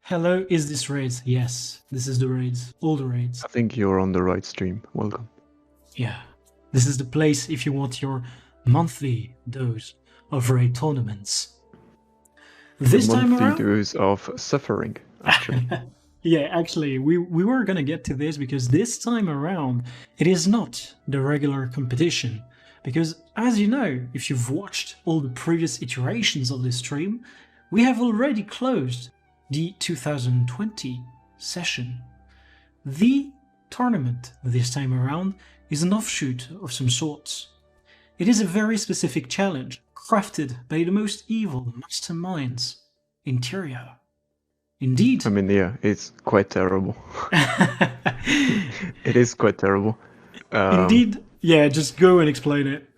Hello, is this raids? Yes, this is the raids. All the raids. I think you're on the right stream. Welcome. Yeah. This is the place if you want your monthly dose of raid tournaments. This The time monthly around? dose of suffering, actually. Yeah, actually, we were gonna get to this because this time around, it is not the regular competition. Because, as you know, if you've watched all the previous iterations of this stream, we have already closed the 2020 session. The tournament this time around is an offshoot of some sorts. It is a very specific challenge, crafted by the most evil masterminds in Tyria. Indeed. I mean, yeah, it's quite terrible. It is quite terrible. Indeed. Yeah, just go and explain it.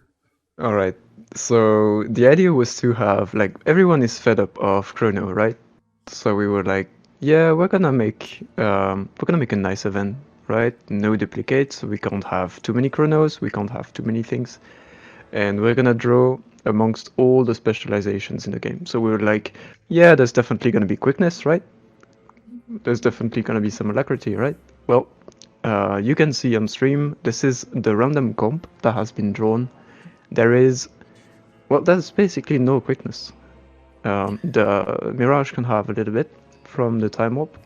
All right. So the idea was to have everyone is fed up of Chrono, right? So we were like, yeah, we're gonna make a nice event, right? No duplicates. We can't have too many Chronos. We can't have too many things, and we're gonna draw amongst all the specializations in the game. So we were like, yeah, there's definitely gonna be quickness, right? There's definitely gonna be some alacrity, right? Well, you can see on stream, this is the random comp that has been drawn. There's basically no quickness. The Mirage can have a little bit from the Time Warp.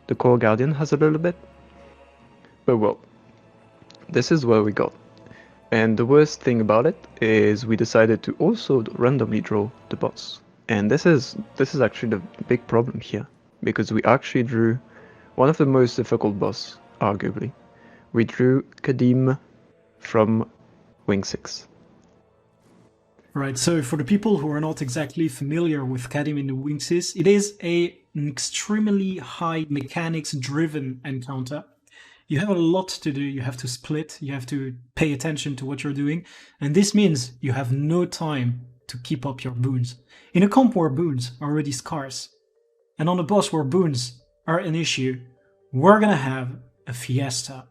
The Core Guardian has a little bit. But well, this is where we got. And the worst thing about it is we decided to also randomly draw the boss. And this is actually the big problem here, because we actually drew one of the most difficult boss, arguably. We drew Qadim from Wing 6. Right, so for the people who are not exactly familiar with Qadim in the Wingsis, it is an extremely high mechanics-driven encounter. You have a lot to do, you have to split, you have to pay attention to what you're doing, and this means you have no time to keep up your boons. In a comp where boons are already scarce, and on a boss where boons are an issue, we're gonna have a fiesta.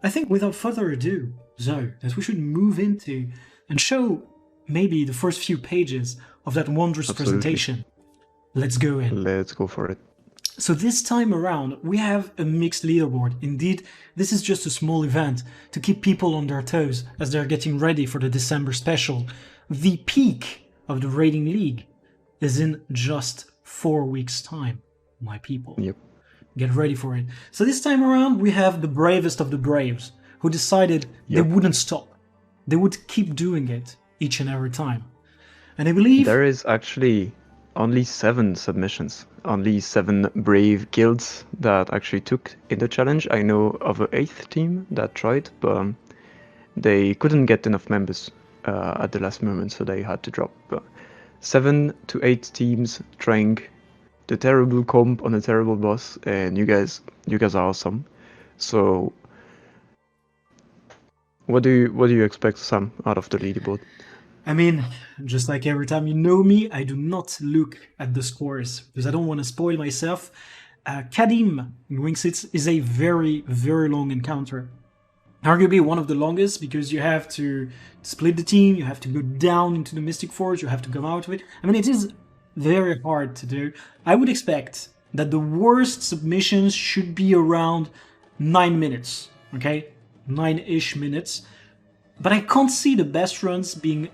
I think without further ado, though, that we should move into and show maybe the first few pages of that wondrous Absolutely. presentation. Let's go in. Let's go for it. So this time around, we have a mixed leaderboard. Indeed, this is just a small event to keep people on their toes as they're getting ready for the December special. The peak of the rating league is in just 4 weeks' time, my people. Yep. Get ready for it. So this time around, we have the bravest of the braves who decided they wouldn't stop. They would keep doing it each and every time. And I believe there is actually only 7 submissions, only 7 brave guilds that actually took in the challenge. I know of an 8th team that tried, but they couldn't get enough members at the last moment, so they had to drop. But 7 to 8 teams trying the terrible comp on a terrible boss, and you guys are awesome. So what do you expect, Sam, out of the leaderboard? I mean, just like every time you know me, I do not look at the scores because I don't want to spoil myself. Qadim in Wingsits is a very, very long encounter. Arguably one of the longest because you have to split the team, you have to go down into the Mystic Forge, you have to come out of it. I mean, it is very hard to do. I would expect that the worst submissions should be around 9 minutes, okay? 9-ish minutes. But I can't see the best runs being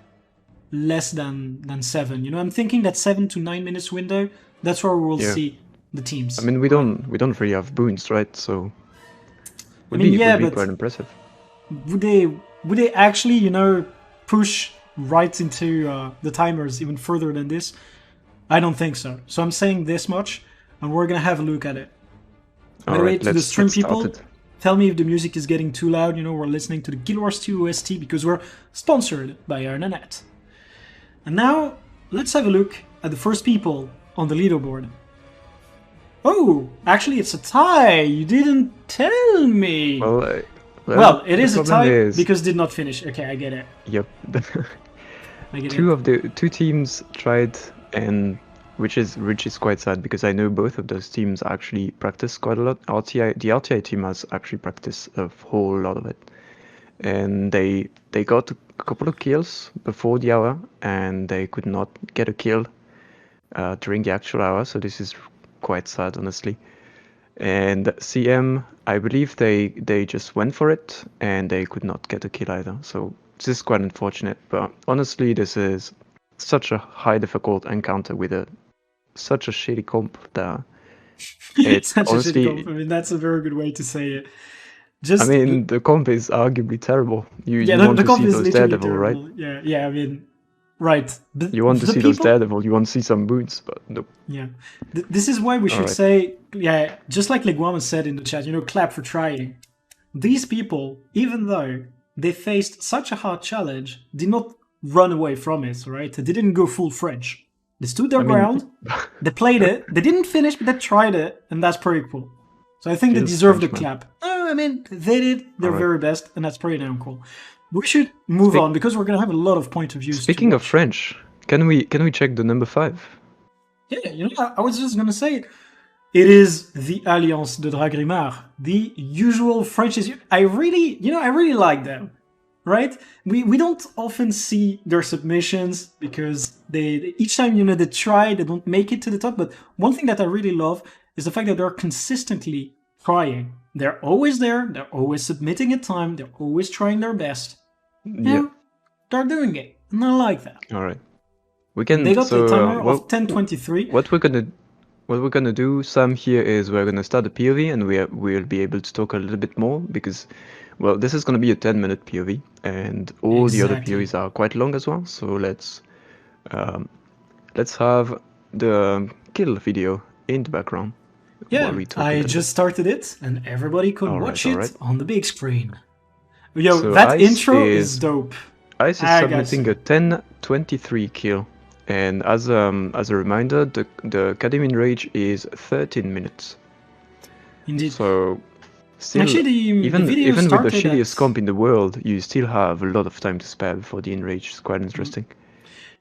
less than 7. You know, I'm thinking that 7 to 9 minutes window, that's where we will see the teams. I mean, we don't really have boons, right? So would be quite impressive. Would they actually, you know, push right into the timers even further than this? I don't think so. So I'm saying this much, and we're gonna have a look at it. By the way, to the stream people, tell me if the music is getting too loud. You know, we're listening to the Guild Wars 2 OST because we're sponsored by Arnanet. And now, let's have a look at the first people on the leaderboard. Oh, actually it's a tie! You didn't tell me! Well, it is a tie because did not finish. Okay, I get it. Yep. Two teams tried, and which is quite sad because I know both of those teams actually practice quite a lot. The RTI team has actually practiced a whole lot of it. And they got a couple of kills before the hour, and they could not get a kill during the actual hour. So this is quite sad, honestly. And CM, I believe they just went for it and they could not get a kill either. So this is quite unfortunate. But honestly, this is such a high difficult encounter with such a shitty comp that It's it's such a shitty comp. honestly. I mean, that's a very good way to say it. I Just mean, the comp is arguably terrible. yeah, You want the to comp see is those literally Daredevil, right? terrible. Yeah, yeah. I mean, right. You want to The see those people. Daredevil. You want to see some boots, but nope. Yeah, this is why we All should right. say, yeah, just like Leguama said in the chat, clap for trying. These people, even though they faced such a hard challenge, did not run away from it, right? They didn't go full French. They stood their I mean, ground, they played it, they didn't finish, but they tried it, and that's pretty cool. So I think they feels deserve the French, man. clap. No, I mean, they did their All right. very best, and that's pretty damn cool. We should move on, because we're going to have a lot of point of views. Speaking of French, can we check the number 5? Yeah, I was just going to say it. It is the Alliance de Dragrimard, the usual French. I really like them, right? We don't often see their submissions because they each time they try, they don't make it to the top. But one thing that I really love is the fact that they're consistently trying. They're always there. They're always submitting at time. They're always trying their best. Yeah. They're doing it, and I like that. All right. We can. They got so, the timer of 10:23. What we're gonna do, Sam, here is we're gonna start a POV, and we'll be able to talk a little bit more because, well, this is gonna be a 10-minute POV, and all the other Exactly. POVs are quite long as well. So let's have the kill video in the background. Yeah, while we talk a I little just started it, and everybody could Alright, watch it alright. on the big screen. Yo, So that Ice intro is is- dope. Ice is I submitting guess. a 10:23 kill, and as a reminder, the Qadim in Rage is 13 minutes. Indeed. So still, Actually, the even video with the started shittiest at... comp in the world, you still have a lot of time to spare before the in Rage. It's quite interesting.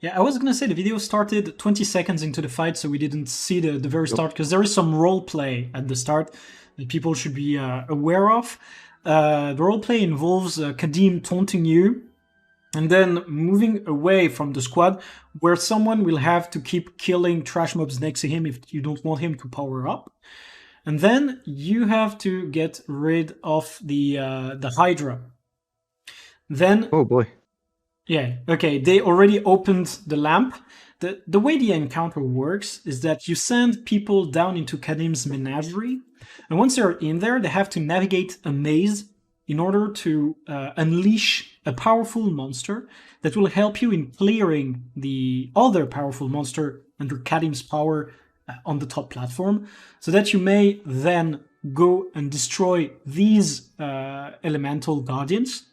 Yeah, I was gonna say the video started 20 seconds into the fight, so we didn't see the very start, because there is some role play at the start that people should be aware of. The role play involves Qadim taunting you, and then moving away from the squad, where someone will have to keep killing trash mobs next to him if you don't want him to power up. And then you have to get rid of the Hydra. Then Oh boy. yeah, okay, they already opened the lamp. The way the encounter works is that you send people down into Qadim's menagerie, and once they're in there, they have to navigate a maze in order to unleash a powerful monster that will help you in clearing the other powerful monster under Qadim's power on the top platform, so that you may then go and destroy these elemental guardians.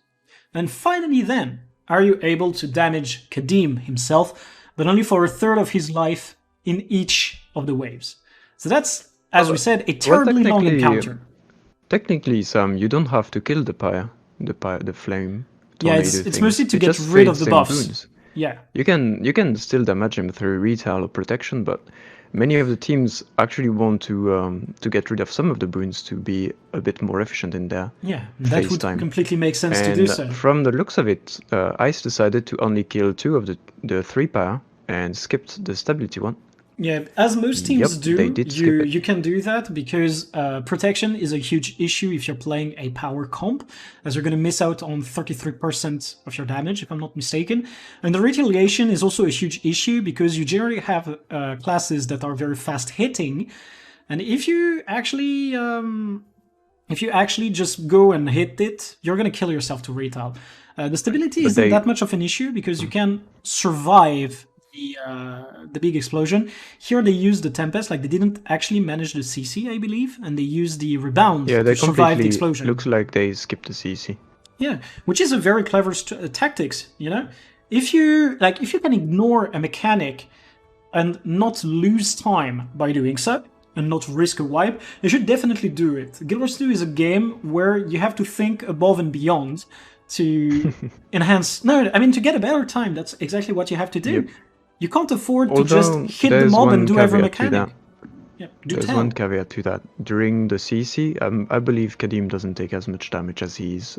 And finally then, are you able to damage Qadim himself, but only for a third of his life in each of the waves. So that's, as we said, a terribly long encounter. Technically, Sam, you don't have to kill the flame. Yeah, it's mostly to get rid of the buffs. Boons. Yeah. You can still damage him through retail or protection, but many of the teams actually want to get rid of some of the boons to be a bit more efficient in their that phase would time. completely make sense And to do so. From the looks of it, Ice decided to only kill 2 of the 3 power and skipped the stability one. Yeah, as most teams do, they did skip it. you can do that because protection is a huge issue if you're playing a power comp, as you're going to miss out on 33% of your damage, if I'm not mistaken. And the retaliation is also a huge issue because you generally have classes that are very fast hitting, and if you actually just go and hit it, you're going to kill yourself to retail. The stability isn't that much of an issue because you can survive the big explosion. Here they used the Tempest, like they didn't actually manage the CC, I believe, and they used the rebound Yeah, they to survive the completely explosion. looks like they skipped the CC. Yeah, which is a very clever tactics, you know? If you can ignore a mechanic and not lose time by doing so, and not risk a wipe, you should definitely do it. Guild Wars 2 is a game where you have to think above and beyond to enhance... No, I mean, to get a better time, that's exactly what you have to do. Yep. You can't afford to just hit the mob and do every mechanic. Yeah, There's one caveat to that. During the CC, I believe Qadim doesn't take as much damage as he's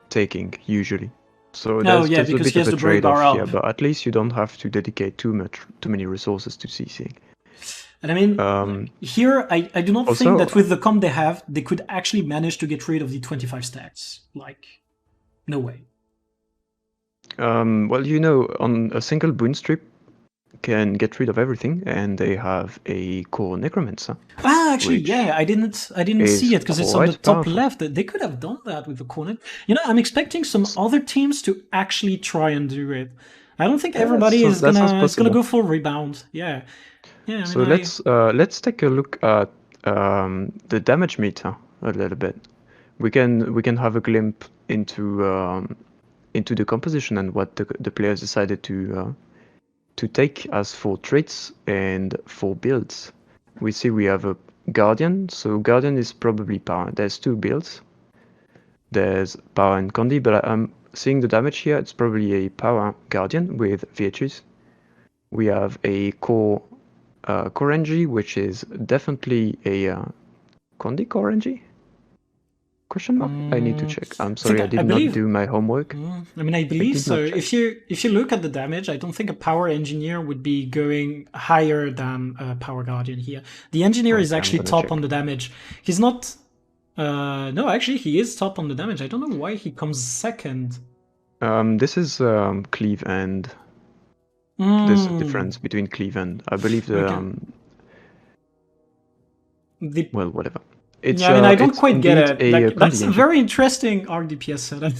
taking usually. So there's a bit of a trade-off here, but at least you don't have to dedicate too many resources to CCing. And I mean, here I do not think also- that with the comp they have, they could actually manage to get rid of the 25 stacks. Like, no way. Well, you know, on a single boon strip can get rid of everything, and they have a core necromancer. Actually, which yeah, I didn't is see it because it's on the quite top powerful. left. They could have done that with the cornet. You know, I'm expecting some other teams to actually try and do it. I don't think everybody so is that sounds gonna possible. go full rebound. Yeah, yeah. I So mean, let's take a look at the damage meter a little bit. We can have a glimpse into the composition and what the players decided to take as for traits and for builds. We see we have a Guardian, so Guardian is probably power. There's two builds. There's power and Condi, but I'm seeing the damage here. It's probably a power Guardian with VHs. We have a core NG, which is definitely a Condi core NG? Question mark? I need to check. I'm sorry, I did not do my homework. I mean, I believe did so. not check. If you look at the damage, I don't think a power engineer would be going higher than a power guardian here. The engineer is Okay, I'm actually gonna top check. on the damage. He's not. No, actually, he is top on the damage. I don't know why he comes second. This is cleave and there's a difference between cleave and I believe the well, whatever. It's, yeah, I mean, I don't it's quite get indeed it. a Like, that's a Condi very interesting RDPS setup.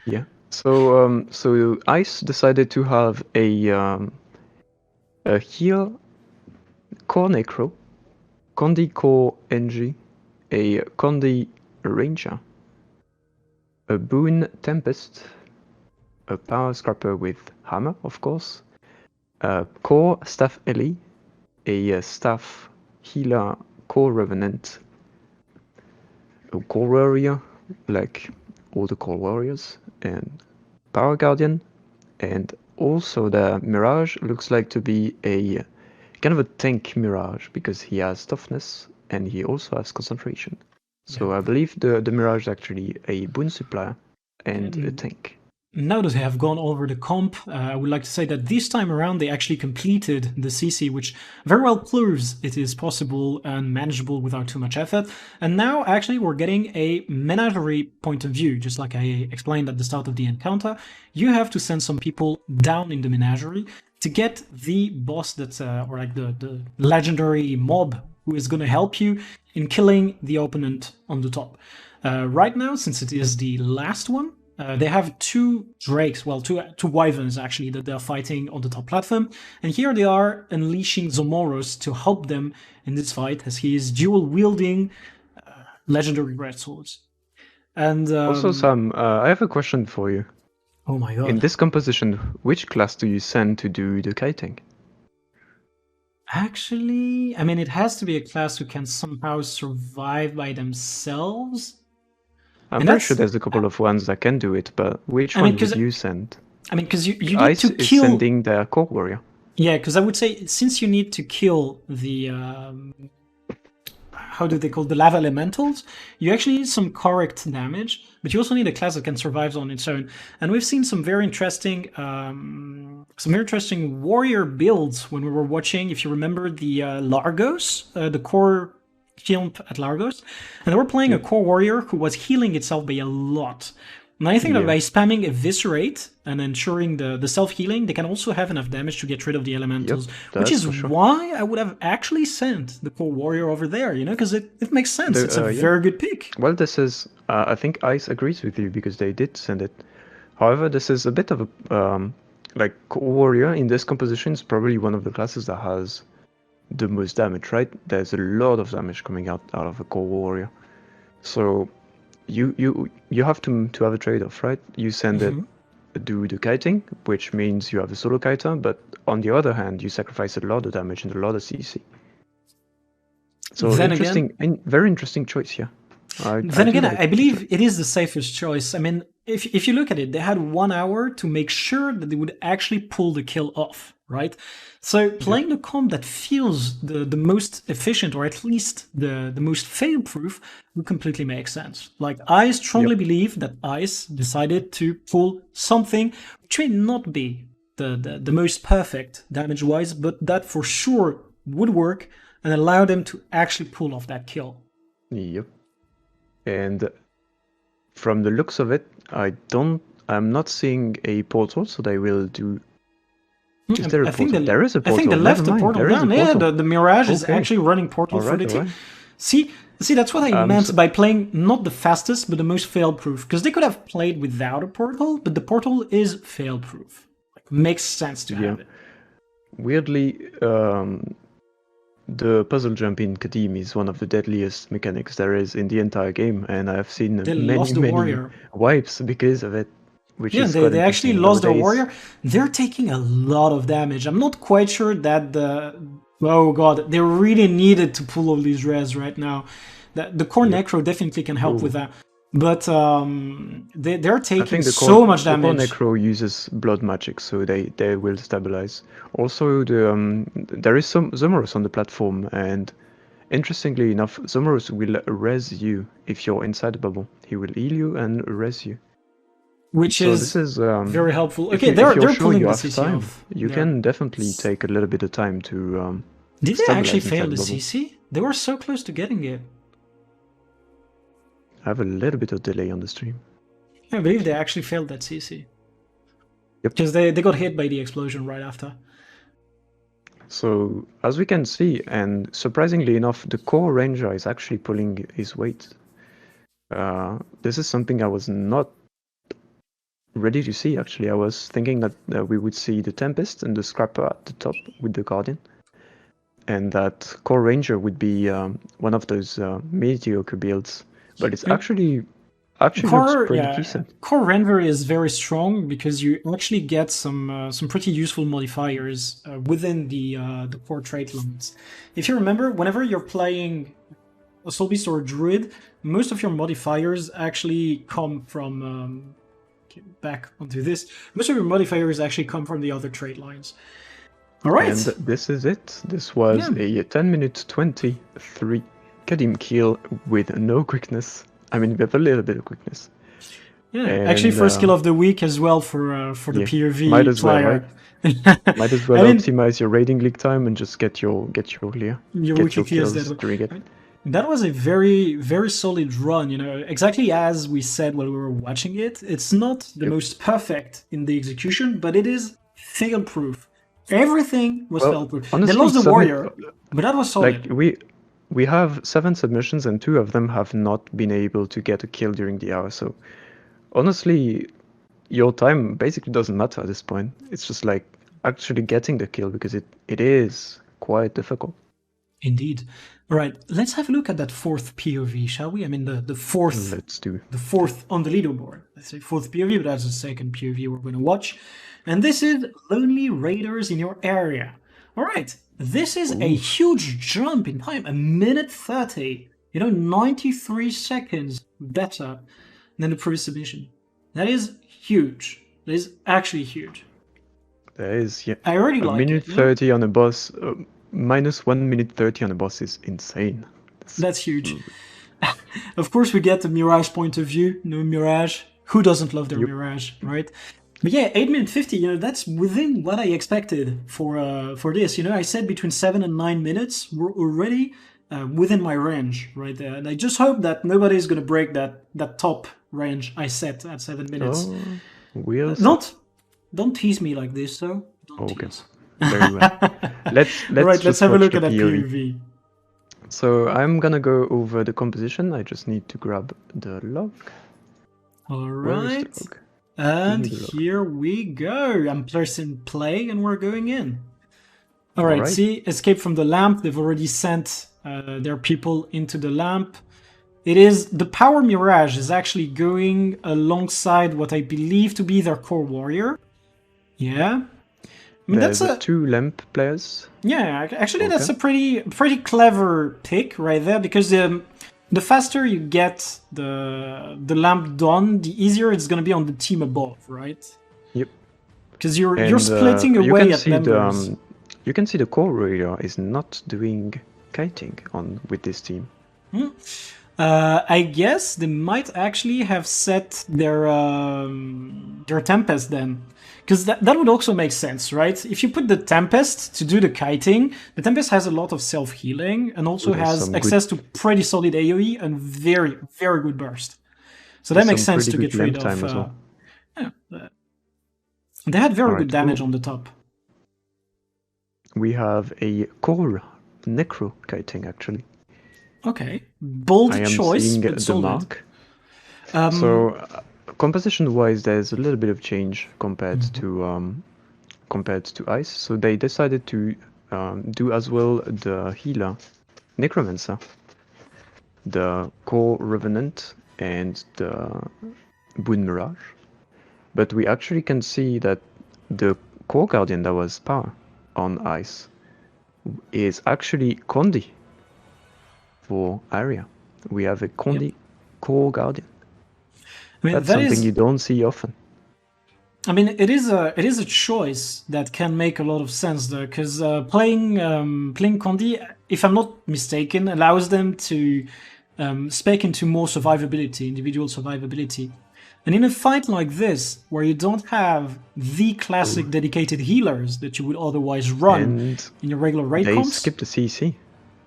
Yeah. So Ice decided to have a heal core necro, Condi core NG, a Condi ranger, a boon tempest, a power scrapper with hammer, of course, a core staff Ellie, a staff healer core revenant, a core warrior, like all the core warriors, and power guardian, and also the mirage looks like to be a kind of a tank mirage because he has toughness and he also has concentration. So I believe the mirage is actually a boon supplier and a tank. Now that they have gone over the comp, I would like to say that this time around they actually completed the CC, which very well proves it is possible and manageable without too much effort. And now actually we're getting a menagerie point of view, just like I explained at the start of the encounter. You have to send some people down in the menagerie to get the boss that's, or like the legendary mob who is going to help you in killing the opponent on the top. Right now, since it is the last one, they have two drakes, well, two wyverns actually, that they're fighting on the top platform. And here they are unleashing Zomoros to help them in this fight, as he is dual wielding legendary red swords. And Also, Sam, I have a question for you. Oh my god. In this composition, which class do you send to do the kiting? Actually, I mean, it has to be a class who can somehow survive by themselves. I'm pretty sure there's a couple of ones that can do it, but which one would you send? I mean, because you need Ice to is kill. sending their core warrior. Yeah, because I would say since you need to kill the how do they call the lava elementals, you actually need some correct damage, but you also need a class that can survive on its own. And we've seen some very interesting warrior builds when we were watching. If you remember the Largos, the core film at Largos, and they were playing a core warrior who was healing itself by a lot. And I think that by spamming Eviscerate and ensuring the self-healing, they can also have enough damage to get rid of the elementals, which is why I would have actually sent the core warrior over there, you know, because it makes sense. It's a very good pick. Well, this is, I think Ice agrees with you because they did send it. However, this is a bit of a, like, core warrior in this composition is probably one of the classes that has the most damage, right? There's a lot of damage coming out of a core warrior. So you have to have a trade-off, right? You send it do the kiting, which means you have a solo kiter, but on the other hand, you sacrifice a lot of damage and a lot of CC. So then interesting, very interesting choice here. I believe it is the safest choice. I mean, if you look at it, they had 1 hour to make sure that they would actually pull the kill off, right? So playing the comp that feels the most efficient, or at least the most fail-proof, would completely make sense. Like, I strongly believe that Ice decided to pull something which may not be the most perfect damage-wise, but that for sure would work and allow them to actually pull off that kill. Yep. And from the looks of it, I'm not seeing a portal, so they will do. Is there a portal? There is a portal. I think they left the portal down. Yeah, the Mirage is actually running portal for the team. Right. See, that's what I meant by playing not the fastest, but the most fail-proof. Because they could have played without a portal, but the portal is fail-proof. Like, makes sense to have it. Weirdly, the puzzle jump in Qadim is one of the deadliest mechanics there is in the entire game, and I've seen many wipes because of it. They actually lost their warrior. They're taking a lot of damage. I'm not quite sure that oh god, they really needed to pull all these res right now. The core necro definitely can help with that. But they're taking so much damage. The core necro uses blood magic, so they will stabilize. Also, there is some Zomorous on the platform, and interestingly enough, Zomorous will res you if you're inside the bubble. He will heal you and res you. Which is very helpful. Okay, they're pulling the CC time off. You can definitely take a little bit of time to. Did they actually fail the CC? They were so close to getting it. I have a little bit of delay on the stream. I believe they actually failed that CC. Yep. Because they got hit by the explosion right after. So, as we can see, and surprisingly enough, the core ranger is actually pulling his weight. This is something I was not ready to see, actually. I was thinking that we would see the Tempest and the Scrapper at the top with the Guardian. And that core ranger would be one of those mediocre builds. But it's actually looks pretty decent. Core Ranger is very strong because you actually get some pretty useful modifiers within the core trait lines. If you remember, whenever you're playing a Soul Beast or a Druid, most of your modifiers actually come from back onto this. Most of your modifiers actually come from the other trait lines. All right. And this is it. This was a 10 minute 23 Qadim kill with no quickness. I mean, with a little bit of quickness. Yeah, and, actually first kill of the week as well for the POV. Might as well, right? Might as well optimize your raiding league time and just get your clear. Your kills during it. That was a very, very solid run, you know, exactly as we said while we were watching it. It's not the most perfect in the execution, but it is fail-proof. Everything was fail-proof. They lost the warrior, but that was solid. Like, we have 7 submissions and 2 of them have not been able to get a kill during the hour. So honestly, your time basically doesn't matter at this point. It's just like actually getting the kill because it is quite difficult. Indeed. All right, let's have a look at that fourth POV, shall we? I mean, the fourth. Let's do the fourth on the leaderboard. Let's say fourth POV, but that's the second POV we're going to watch. And this is Lonely Raiders in Your Area. All right, this is a huge jump in time, 1:30. You know, 93 seconds better than the previous submission. That is huge. That is actually huge. That is, yeah. I already like it. 1:30 on a boss. Minus 1:30 on a boss is insane. That's huge. Of course, we get the Mirage point of view. No Mirage. Who doesn't love their Mirage, right? But yeah, 8:50. You know, that's within what I expected for this. You know, I said between 7 and 9 minutes. We're already within my range right there, and I just hope that nobody's gonna break that top range I set at 7 minutes. Don't tease me like this, though. Don't tease. Very well. Let's have a look at that POV. So I'm gonna go over the composition. I just need to grab the log. All right. And here we go. I'm pressing play and we're going in. All right. See, escape from the lamp. They've already sent their people into the lamp. It is the Power Mirage is actually going alongside what I believe to be their core warrior. Yeah. I mean, that's 2 lamp players. Yeah, actually, that's a pretty clever pick right there because the faster you get the lamp done, the easier it's going to be on the team above, right? Yep. Because you're splitting away at members. You can see the core warrior is not doing kiting with this team. I guess they might actually have set their Tempest then. Because that would also make sense, right? If you put the Tempest to do the kiting, the Tempest has a lot of self-healing and also There's has some good, access to pretty solid AoE and very, very good burst. So that there's makes some sense pretty to good get rid lamp of. time as well. Yeah, they had very good Alright, damage oh, on the top. we have a core necro kiting actually. Okay, I bold am choice, seeing but the solid. mark. So composition-wise, there's a little bit of change compared to Ice. So they decided to do as well the healer, Necromancer, the Core Revenant, and the Boon Mirage. But we actually can see that the Core Guardian that was power on Ice is actually Condi for Aria. We have a Condi Core Guardian. I mean, That's that something is. you don't see often. I mean, it is a choice that can make a lot of sense though, because playing Condi, if I'm not mistaken, allows them to spec into more survivability, individual survivability. And in a fight like this, where you don't have the classic dedicated healers that you would otherwise run And in your regular raid they comps, skipped the CC.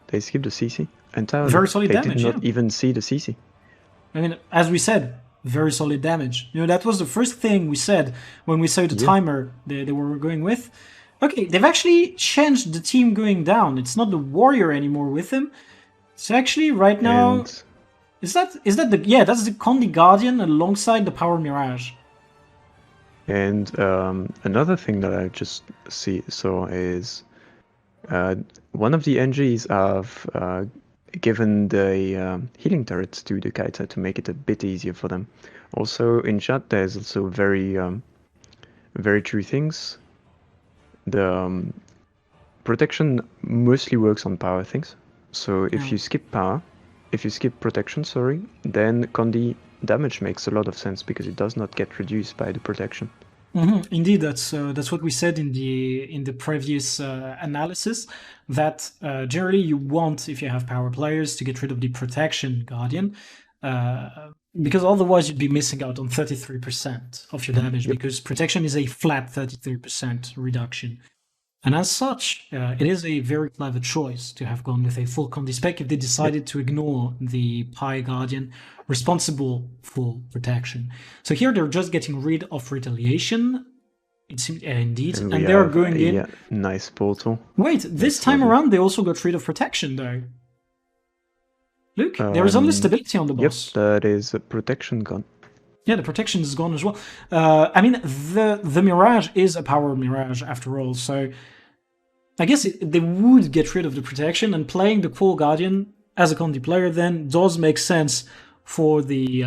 They skipped the CC entirely. very solid They did damage. not Yeah, even see the CC. I mean, as we said, very solid damage. You know, that was the first thing we said when we saw the Yeah. timer they were going with. Okay, they've actually changed the team going down. It's not the warrior anymore with them. It's actually right now. And Is that the that's the Condi Guardian alongside the Power Mirage. another thing that I just saw is one of the NGs have given the healing turrets to the Kaita to make it a bit easier for them. Also in chat, there's also very true things. The protection mostly works on power things. So if you skip protection, sorry, then Condi damage makes a lot of sense because it does not get reduced by the protection. Indeed, that's what we said in the previous analysis. That generally you want, if you have power players, to get rid of the protection guardian, because otherwise you'd be missing out on 33% of your damage. Because protection is a flat 33% reduction. And as such, it is a very clever choice to have gone with a full Condi spec if they decided to ignore the Pi Guardian responsible for protection. So here they're just getting rid of retaliation. It seems, indeed, and they're going in. Nice portal. Wait, this time around they also got rid of protection though. Look, there is only stability on the boss. Yep, that is a protection gun. Yeah, the protection is gone as well. I mean, the Mirage is a power Mirage after all, so I guess they would get rid of the protection, and playing the Core Guardian as a Condi player then does make sense for the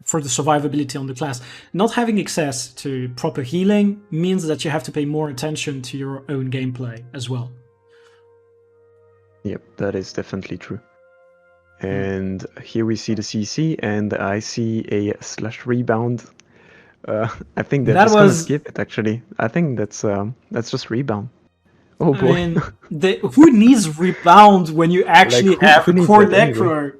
survivability on the class. Not having access to proper healing means that you have to pay more attention to your own gameplay as well. Yep, that is definitely true. And here we see the CC, and I see a slash rebound. I think they're just gonna skip it. Actually, I think that's just rebound. Oh boy! I mean, who needs rebound when you actually have Core Necro? Anyway?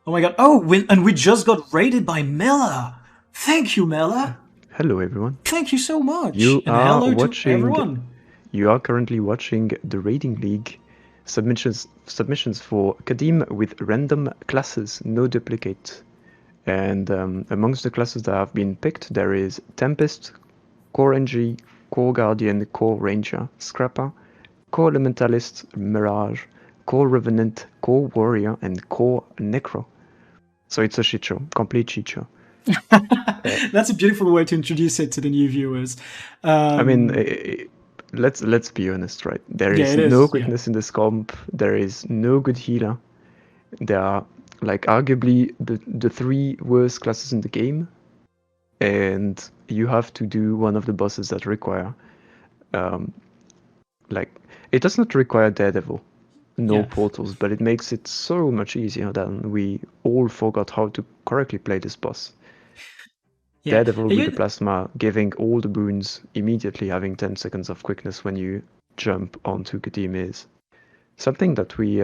Oh my god! Oh, and we just got raided by Mela. Thank you, Mela. Hello, everyone. Thank you so much. You and are hello watching. To everyone. You are currently watching the Raiding League. Submissions for Qadim with random classes, no duplicate. And amongst the classes that have been picked, there is Tempest, Core NG, Core Guardian, Core Ranger, Scrapper, Core Elementalist, Mirage, Core Revenant, Core Warrior, and Core Necro. So it's a shit show, complete shit show. That's a beautiful way to introduce it to the new viewers. I mean, let's be honest, right? There is no quickness in this comp. There is no good healer. There are like arguably the three worst classes in the game, and you have to do one of the bosses that require, like it does not require Daredevil, portals, but it makes it so much easier than we all forgot how to correctly play this boss. Yeah. Daredevil with the plasma, giving all the boons immediately, having 10 seconds of quickness when you jump onto Qadim is something that we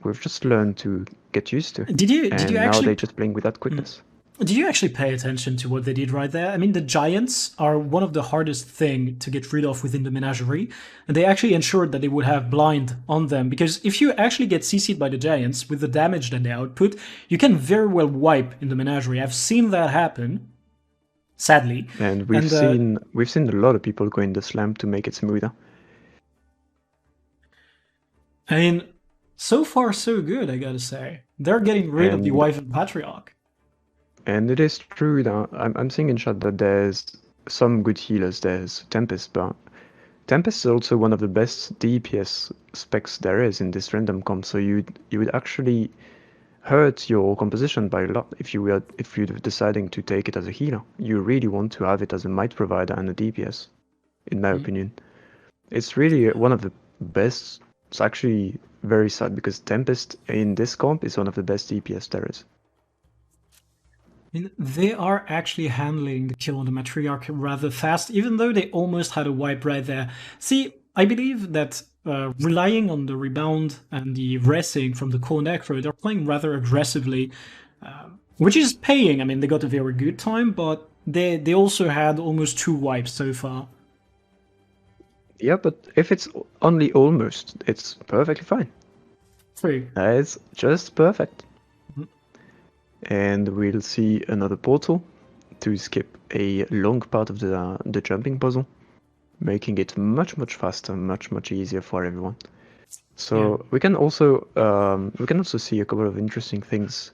we've just learned to get used to. Did you And now actually they're just playing with that quickness. did you actually pay attention to what they did right there? I mean, the giants are one of the hardest thing to get rid of within the menagerie, and they actually ensured that they would have blind on them, because if you actually get CC'd by the giants with the damage that they output, you can very well wipe in the menagerie. I've seen that happen, sadly. And we've seen a lot of people go in the slam to make it smoother. I mean, so far so good, I gotta say. They're getting rid of the Wyvern Patriarch. And it is true that I'm seeing in chat that there's some good healers. There's Tempest, but Tempest is also one of the best DPS specs there is in this random comp. So you would actually hurt your composition by a lot if you're deciding to take it as a healer. You really want to have it as a might provider and a DPS, in my opinion. It's really one of the best. It's actually very sad because Tempest in this comp is one of the best DPS there is. I mean, they are actually handling the kill on the Matriarch rather fast, even though they almost had a wipe right there. See, I believe that relying on the rebound and the resing from the core necro, they're playing rather aggressively, which is paying. I mean, they got a very good time, but they also had almost 2 wipes so far. Yeah, but if it's only almost, it's perfectly fine. True. It's just perfect. And we'll see another portal to skip a long part of the jumping puzzle, making it much faster, much easier for everyone. So we can also see a couple of interesting things.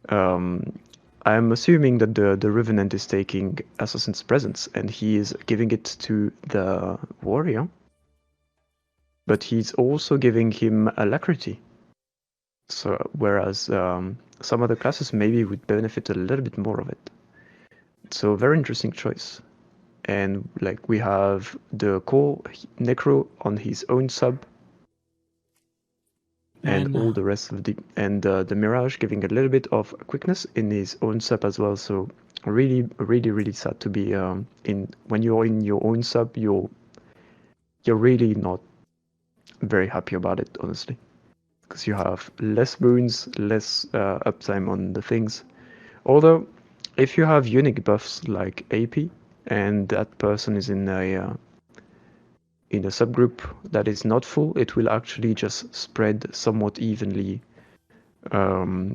I'm assuming that the Revenant is taking Assassin's Presence and he is giving it to the warrior, but he's also giving him Alacrity. So whereas some other classes maybe would benefit a little bit more of it. So very interesting choice. And like we have the core Necro on his own sub, and all the rest of the Mirage giving a little bit of quickness in his own sub as well. So really sad to be when you're in your own sub, you're really not very happy about it, honestly, because you have less boons, less uptime on the things. Although if you have unique buffs like AP and that person is in a subgroup that is not full, it will actually just spread somewhat evenly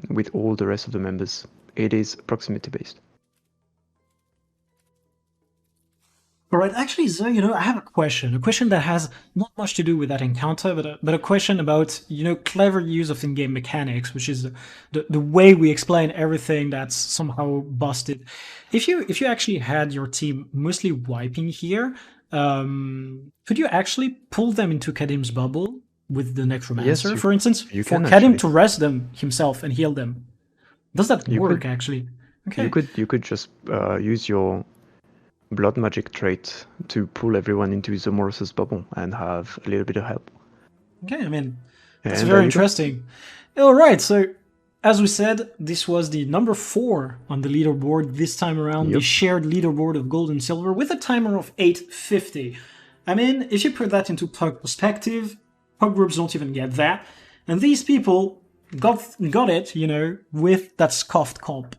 with all the rest of the members. It is proximity based. All right, actually, Zoe, I have a question that has not much to do with that encounter, but a question about, clever use of in-game mechanics, which is the way we explain everything that's somehow busted. If you actually had your team mostly wiping here, could you actually pull them into Qadim's bubble with the Necromancer, Yes, for instance, for Qadim to rest them himself and heal them? Does that work, actually? Okay. You could just use your blood magic trait to pull everyone into Zomoros's bubble and have a little bit of help. Okay, I mean, that's very interesting. All right, so as we said, this was the number 4 on the leaderboard this time around, the shared leaderboard of gold and silver with a timer of 850. I mean, if you put that into pug perspective, pug groups don't even get that. And these people got it, with that scoffed comp.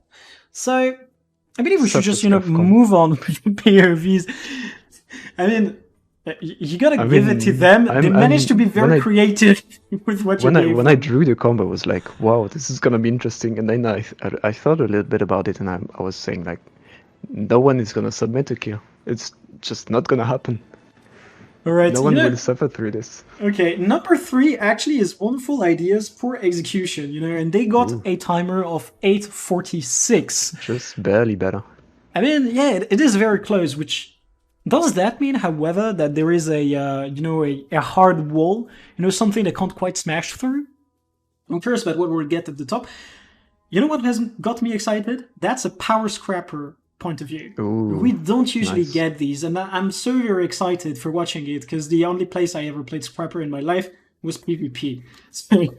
So I believe we should just, move on with POVs. I mean, you gotta give it to them. They managed to be very creative with what you gave. When I drew the combo, I was like, wow, this is gonna be interesting. And then I thought a little bit about it, and I was saying, like, no one is gonna submit a kill. It's just not gonna happen. All right, no one will suffer through this. Okay, number 3 actually is Wonderful Ideas, Poor Execution, and they got a timer of 846. Just barely better. I mean, yeah, it is very close, which does that mean, however, that there is a hard wall, something they can't quite smash through? I'm curious about what we'll get at the top. You know what has got me excited? That's a Power Scrapper point of view. Ooh, we don't usually get these, and I'm so very excited for watching it, because the only place I ever played Scrapper in my life was PvP. So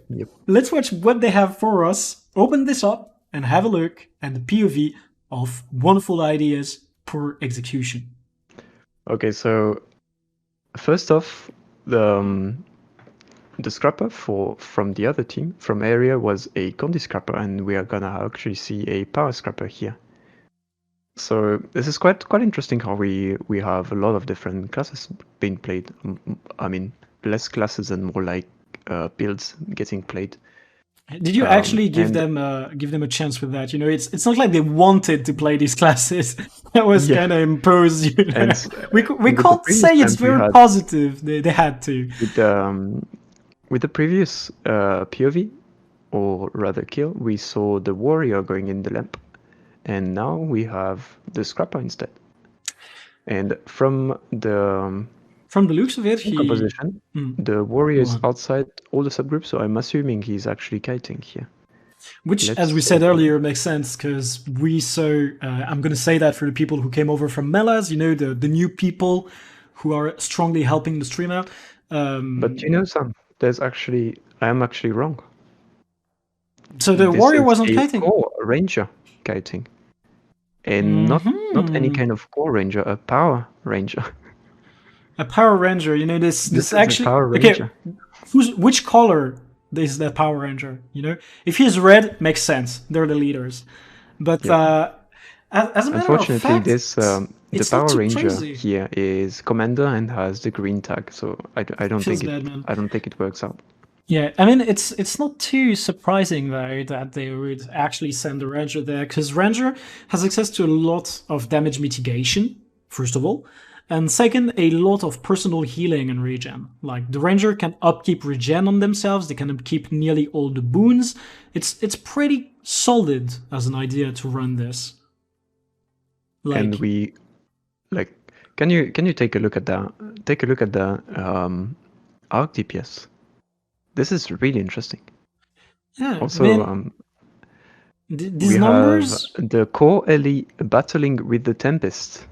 let's watch what they have for us, open this up, and have a look at the POV of Wonderful Ideas, Poor Execution. Okay, so first off, the scrapper from the other team from area was a Condi scrapper, and we are gonna actually see a power scrapper here. So this is quite interesting how we have a lot of different classes being played. I mean, less classes and more like builds getting played. Did you actually give and- them a chance with that? You know, it's not like they wanted to play these classes. That was Yeah. kind of imposed. You know? And we with the can't previous say it's times we very had- positive. They had to. With the previous POV, or rather kill, we saw the warrior going in the lamp, and now we have the scrapper instead. And from the looks of it, composition, the warrior is outside all the subgroups, so I'm assuming he's actually kiting here. Which, as we said earlier, makes sense because we saw. I'm going to say that for the people who came over from Melas, you know, the new people who are strongly helping the stream out. But you know, Sam, I am actually wrong. So the warrior wasn't kiting. Core ranger kiting, and not any kind of core ranger, a power ranger. A power ranger, you know, this actually. Power ranger. Okay, which color is that power ranger? You know, if he's red, makes sense. They're the leaders. But as a matter unfortunately, of fact, the power ranger here is commander and has the green tag, so I don't think it works out. Yeah, I mean, it's not too surprising though that they would actually send the ranger there, because ranger has access to a lot of damage mitigation, first of all. And second, a lot of personal healing and regen. Like, the ranger can upkeep regen on themselves, they can upkeep nearly all the boons. It's pretty solid as an idea to run this. Like, and we, like, can you take a look at that? Take a look at the arc DPS. This is really interesting. Yeah. Also, these numbers. Have the core Ellie battling with the Tempest.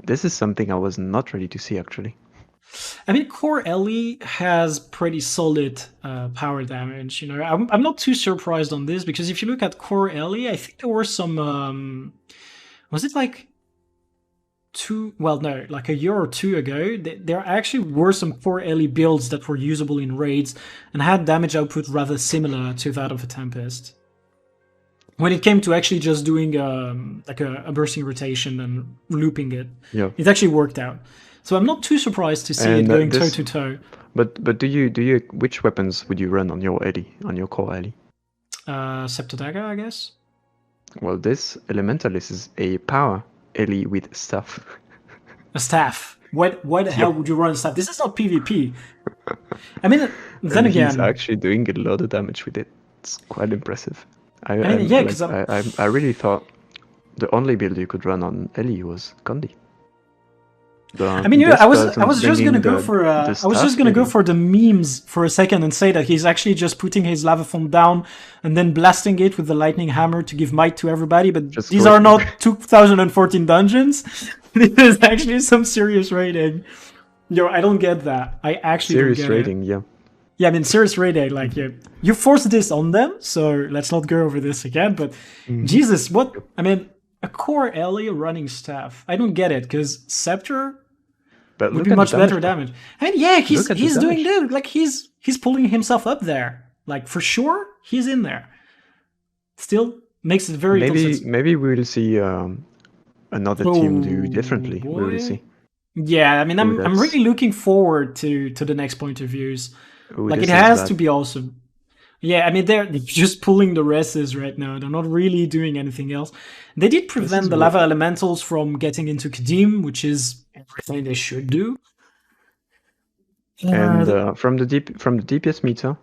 This is something I was not ready to see, actually. I mean, core Ellie has pretty solid power damage. You know, I'm not too surprised on this, because if you look at core Ellie, I think there were some. Was it like like a year or two ago, there actually were some core Ellie builds that were usable in raids and had damage output rather similar to that of a Tempest. When it came to actually just doing like a bursting rotation and looping it, it actually worked out. So I'm not too surprised to see it going toe to toe. But do you which weapons would you run on your Ellie, on your core Ellie? Scepter Dagger, I guess. Well, this Elementalist is a power Ellie with staff. A staff. Why the hell would you run a staff? This is not PvP. I mean, then again, he's actually doing a lot of damage with it. It's quite impressive. I really thought the only build you could run on Ellie was Condi. I mean, I was just gonna go for the memes for a second and say that he's actually just putting his lava font down and then blasting it with the lightning hammer to give might to everybody. But these are not 2014 dungeons. This is actually some serious raiding. I don't get that. I actually serious don't get raiding, it. Yeah, I mean, serious raiding. Like, you forced this on them, so let's not go over this again. But Jesus, what? I mean, a core Ellie running staff. I don't get it, because Scepter would be much better damage. I mean, yeah, he's doing good. Like, he's pulling himself up there. Like, for sure, he's in there. Still makes it very. Maybe we will see another team do differently. We will see. Yeah, I mean, I'm really looking forward to the next point of views. Like, it has to be awesome. Yeah, I mean, they're just pulling the rests right now. They're not really doing anything else. They did prevent the lava elementals from getting into Qadim, which is everything they should do. And from the DPS meter,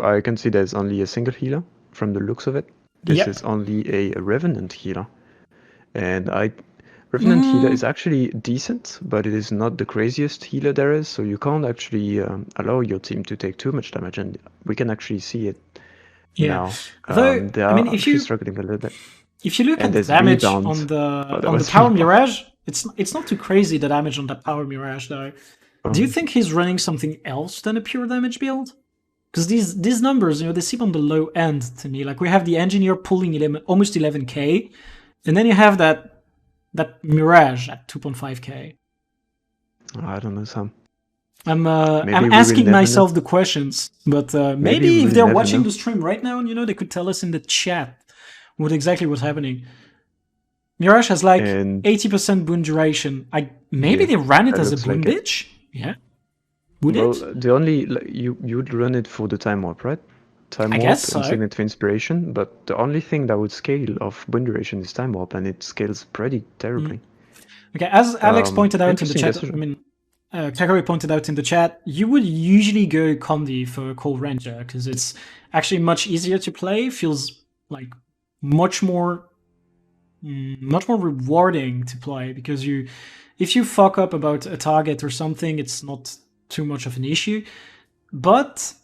I can see there's only a single healer from the looks of it. This is only a Revenant healer. And Revenant healer is actually decent, but it is not the craziest healer there is, so you can't actually allow your team to take too much damage, and we can actually see it now. Though, they are actually struggling a little bit. If you look at the damage on the Power Mirage, it's not too crazy, the damage on that Power Mirage, though. Do you think he's running something else than a pure damage build? Because these numbers, they seem on the low end to me. Like, we have the Engineer pulling almost 11k, and then you have that Mirage at 2.5k. I don't know, Sam. I'm Maybe I'm we will asking never know. myself the questions, but Maybe maybe we if will they're never watching know. the stream right now, they could tell us in the chat what exactly was happening. Mirage has like And 80% boon duration. Maybe yeah, they ran it that as a looks boon like it. bitch. Yeah, would Well, it? the only you would run it for the time warp, right? Time I guess warp and so. signet of inspiration, but the only thing that would scale of boon duration is time warp, and it scales pretty terribly. Okay, as Alex pointed out in the Interesting chat, decision. Kakari pointed out in the chat, you would usually go Condi for Cold Ranger because it's actually much easier to play. Feels like much more rewarding to play because if you fuck up about a target or something, it's not too much of an issue. But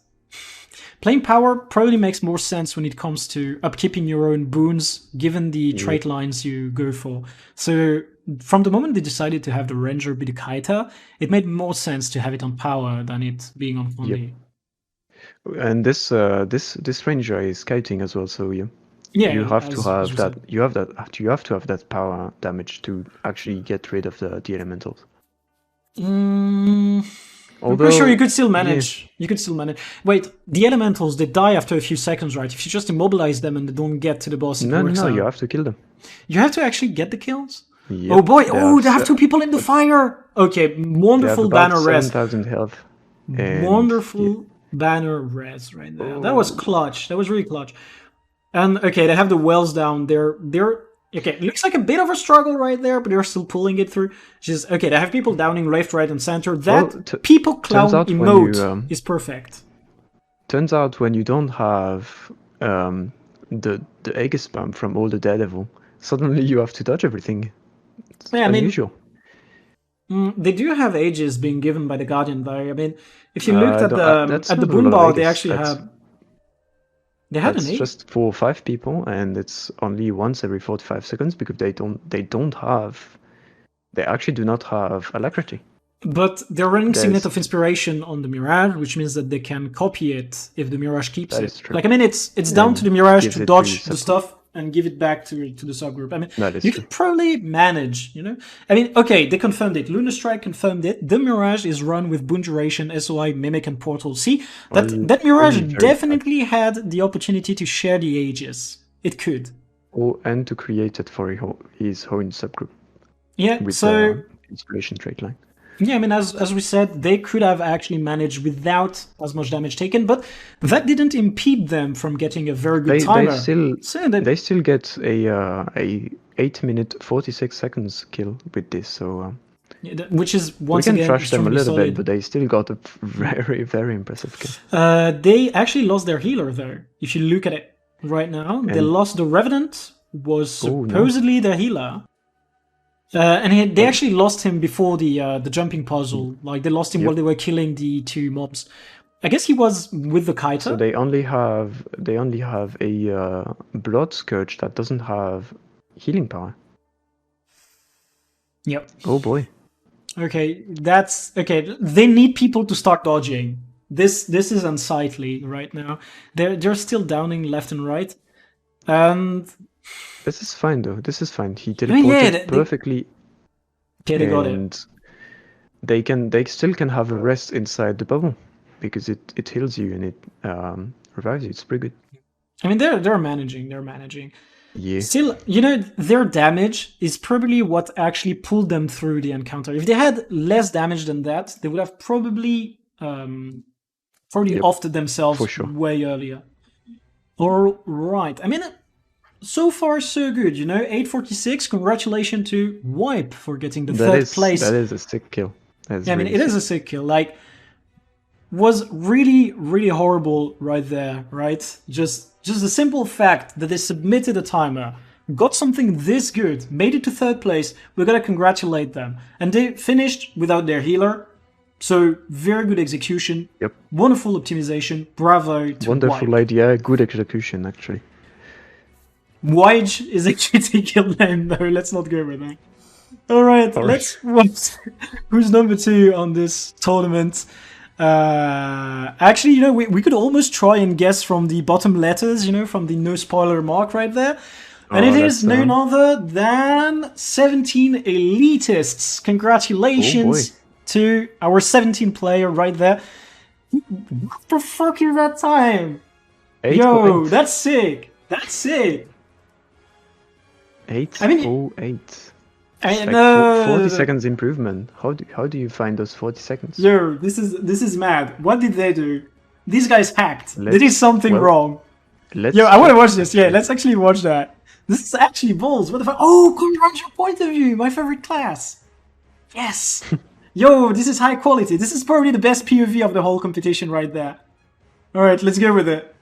playing power probably makes more sense when it comes to upkeeping your own boons, given the trait lines you go for. So from the moment they decided to have the Ranger be the Kaita, it made more sense to have it on power than it being on Condi. And this ranger is kiting as well, so you have to have that. Said. You have to have that power damage to actually get rid of the elementals. I'm pretty sure you could still manage. Yeah. You could still manage. Wait, the elementals, they die after a few seconds, right? If you just immobilize them and they don't get to the boss, it works out. You have to kill them. You have to actually get the kills? Yep. Oh boy, they have 2 people in the fire! Okay, wonderful banner res. 7,000 health. Wonderful banner res right there. Oh. That was clutch. That was really clutch. And okay, they have the wells down. They're okay, it looks like a bit of a struggle right there, but they're still pulling it through. Just okay, they have people downing left, right, and center. That people clown emote is perfect. Turns out when you don't have the Aegis spam from all the Daredevil, suddenly you have to dodge everything. It's unusual. They do have ages being given by the Guardian, though. I mean, if you looked at the boon bar, they actually have. They had an age. It's just 4 or 5 people, and it's only once every 45 seconds because they actually do not have alacrity. But they're running Signet of Inspiration on the Mirage, which means that they can copy it if the Mirage keeps it. True. Like, I mean, it's down to the Mirage to dodge the stuff and give it back to the subgroup. I mean, you could probably manage, I mean, okay, they confirmed it. Lunar Strike confirmed it. The Mirage is run with Boon Duration, SOI, Mimic, and Portal. See, that Mirage definitely had the opportunity to share the ages. It could. And to create it for his own subgroup. Yeah, with so... inspiration trait line. Yeah, I mean, as we said, they could have actually managed without as much damage taken, but that didn't impede them from getting a very good timer. They still get a 8 minute 46 seconds kill with this, so which is once again we can trash them a little solid. bit, but they still got a very, very impressive kill. They actually lost their healer though. If you look at it right now, they lost the Revenant, was supposedly their healer. And they actually lost him before the jumping puzzle. Like, they lost him while they were killing the 2 mobs. I guess he was with the Kaita. So they only have a Blood Scourge that doesn't have healing power. Yep. Oh boy. Okay, that's okay. They need people to start dodging. This is unsightly right now. They're still downing left and right, and. This is fine though. This is fine. He teleported perfectly. Okay, they got it. They still can have a rest inside the bubble because it heals you and it revives you. It's pretty good. I mean, they're managing. They're managing. Yeah. Still, their damage is probably what actually pulled them through the encounter. If they had less damage than that, they would have probably offed themselves way earlier. All right. I mean. So far, so good, 846, congratulations to Wipe for getting the third place. That is a sick kill. Yeah, I mean, it is a sick kill. Like, was really, really horrible right there, right? Just the simple fact that they submitted a timer, got something this good, made it to third place, we're gonna congratulate them. And they finished without their healer, so very good execution. Yep. Wonderful optimization, bravo to Wonderful Wipe. idea, good execution, actually. Wige is a cheating kill name, though. Let's not go with that. Alright, let's watch who's number 2 on this tournament. Actually, we could almost try and guess from the bottom letters, from the no spoiler mark right there. And it is none other than 17 elitists. Congratulations to our 17 player right there. What the fuck is that time? 8 Yo, 08. that's sick. That's sick. 8 I mean, 08. I It's like know. 40 seconds improvement. How do you find those 40 seconds? Yo, this is mad. What did they do? These guys hacked. They Let's- did something well, wrong. Let's Yo, I want to check. watch this. Yeah, let's actually watch that. This is actually balls. What the fuck? Oh, controversial point of view. My favorite class. Yes. Yo, this is high quality. This is probably the best POV of the whole competition right there. All right, let's go with it.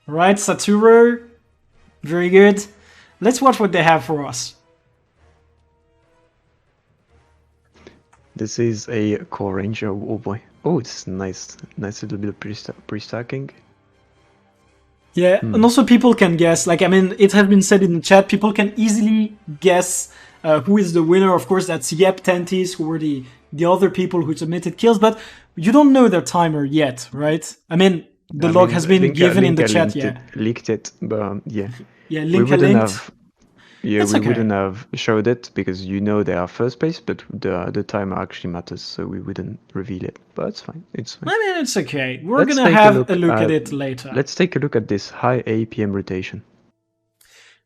All right, Satoru. Very good. Let's watch what they have for us. This is a core ranger. Oh boy. Oh, it's nice. Nice little bit of pre-stacking. Yeah, and also people can guess. Like, I mean, it has been said in the chat, people can easily guess who is the winner. Of course, that's Yep Tentis, who were the other people who submitted kills, but you don't know their timer yet, right? I mean, the log has been given in the chat, yeah. Leaked it, but yeah. Yeah, We link wouldn't linked. have. Yeah, That's we okay. wouldn't have showed it because you know they are first place, but the timer actually matters, so we wouldn't reveal it. But it's fine. It's fine. I mean, it's okay. We're Let's gonna take have a look at it later. Let's take a look at this high APM rotation.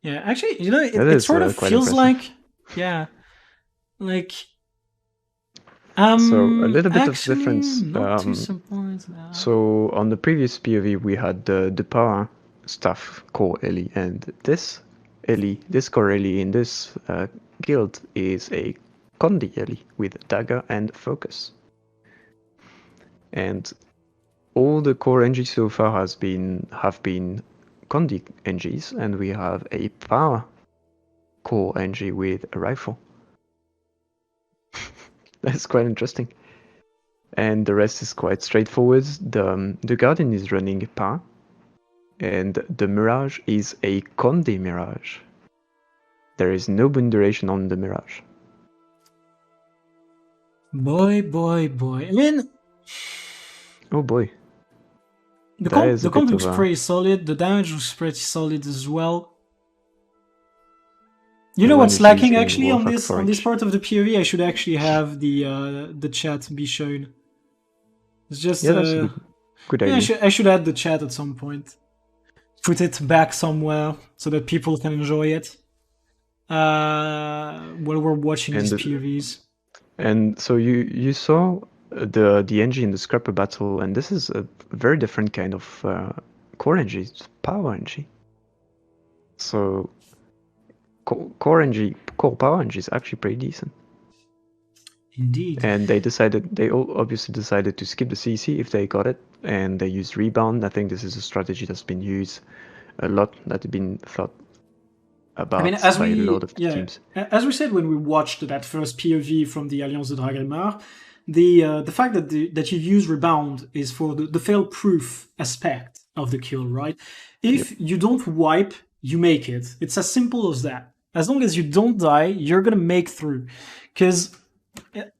Yeah, actually, you know, That it is, sort of quite feels impressive. like, yeah, like, So a little bit of actually, difference. not too surprised now. So on the previous POV we had the power staff core Ellie, and this Ellie, this core Ellie in this guild is a Condi Ellie with dagger and focus. And all the core NGs so far have been Condi NGs, and we have a power core NG with a rifle. That's quite interesting. And the rest is quite straightforward. The Guardian is running power, and the Mirage is a Condi Mirage. There is no boon duration on the Mirage. Boy, boy, boy. I mean, Oh boy. the That is a comp bit looks of a- pretty solid. The damage looks pretty solid as well. You know The one what's is lacking using actually on Warfuck this Forage. part of the POV? I should actually have the chat be shown. It's just Yeah, that's a good yeah, idea. I should add the chat at some point. Put it back somewhere so that people can enjoy it while we're watching And these the- POVs. And so you saw the NG in the Scrapper battle, and this is a very different kind of core NG. It's power NG. So core NG, core power NG is actually pretty decent. Indeed. And they all obviously decided to skip the CC if they got it, and they used rebound. I think this is a strategy that's been used a lot, that's been thought about I mean, as by we a lot of teams. as we said when we watched that first POV from the Alliance de Dragrimar, the fact that that you use rebound is for the fail-proof aspect of the kill, right? If you don't wipe, you make it. It's as simple as that. As long as you don't die, you're gonna make through. Because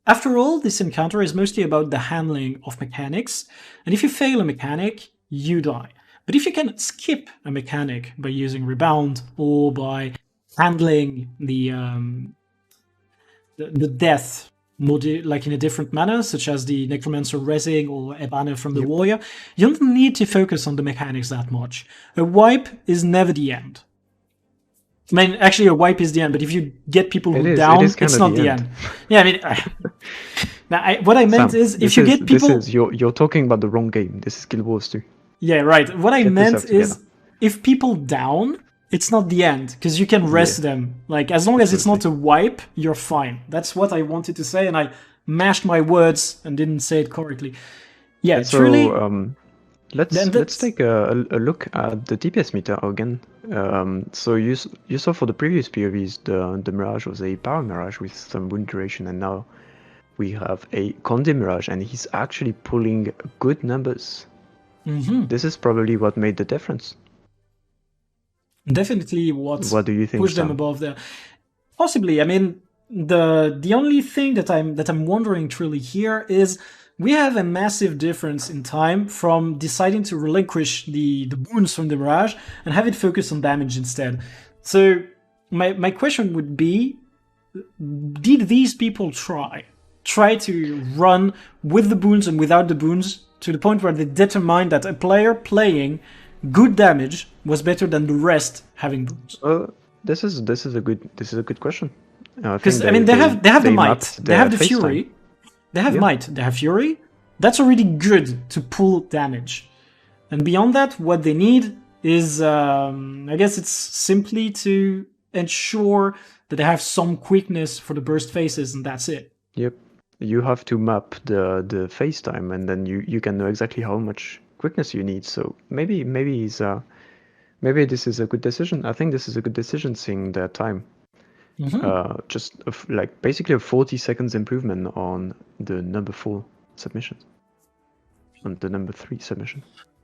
after all, this encounter is mostly about the handling of mechanics, and if you fail a mechanic, you die. But if you can skip a mechanic by using rebound or by handling the death more like in a different manner, such as the Necromancer resing or Ebana from the Warrior, you don't need to focus on the mechanics that much. A wipe is never the end. I mean, actually, a wipe is the end, but if you get people who down, it's not the end. Yeah, I mean, now what I meant Sam, is if you get people, you're talking about the wrong game. This is Guild Wars 2. Yeah, right. What I Get meant yourself is together. if people down, it's not the end because you can rest them. Like as long as it's not a wipe, you're fine. That's what I wanted to say, and I mashed my words and didn't say it correctly. Yeah, And so, truly. let's take a look at the DPS meter again. So you saw for the previous POVs the Mirage was a power Mirage with some wound duration, and now we have a Condi Mirage, and he's actually pulling good numbers. This is probably what made the difference. Definitely what do you think, pushed them Sam? above there. Possibly. I mean, the only thing that I'm wondering truly here is we have a massive difference in time from deciding to relinquish the boons from the Mirage and have it focus on damage instead. So my question would be, did these people try to run with the boons and without the boons to the point where they determined that a player playing good damage was better than the rest having boons? This is a good question. Because I mean, they have the might, mapped they have the face fury, time. they have might, they have fury. That's already good to pull damage, and beyond that, what they need is, I guess, it's simply to ensure that they have some quickness for the burst phases, and that's it. Yep. You have to map the face time, and then you can know exactly how much quickness you need. So maybe this is a good decision. I think this is a good decision, seeing their time. Just like basically a 40 seconds improvement on the number 4 submission, on the number 3 submission.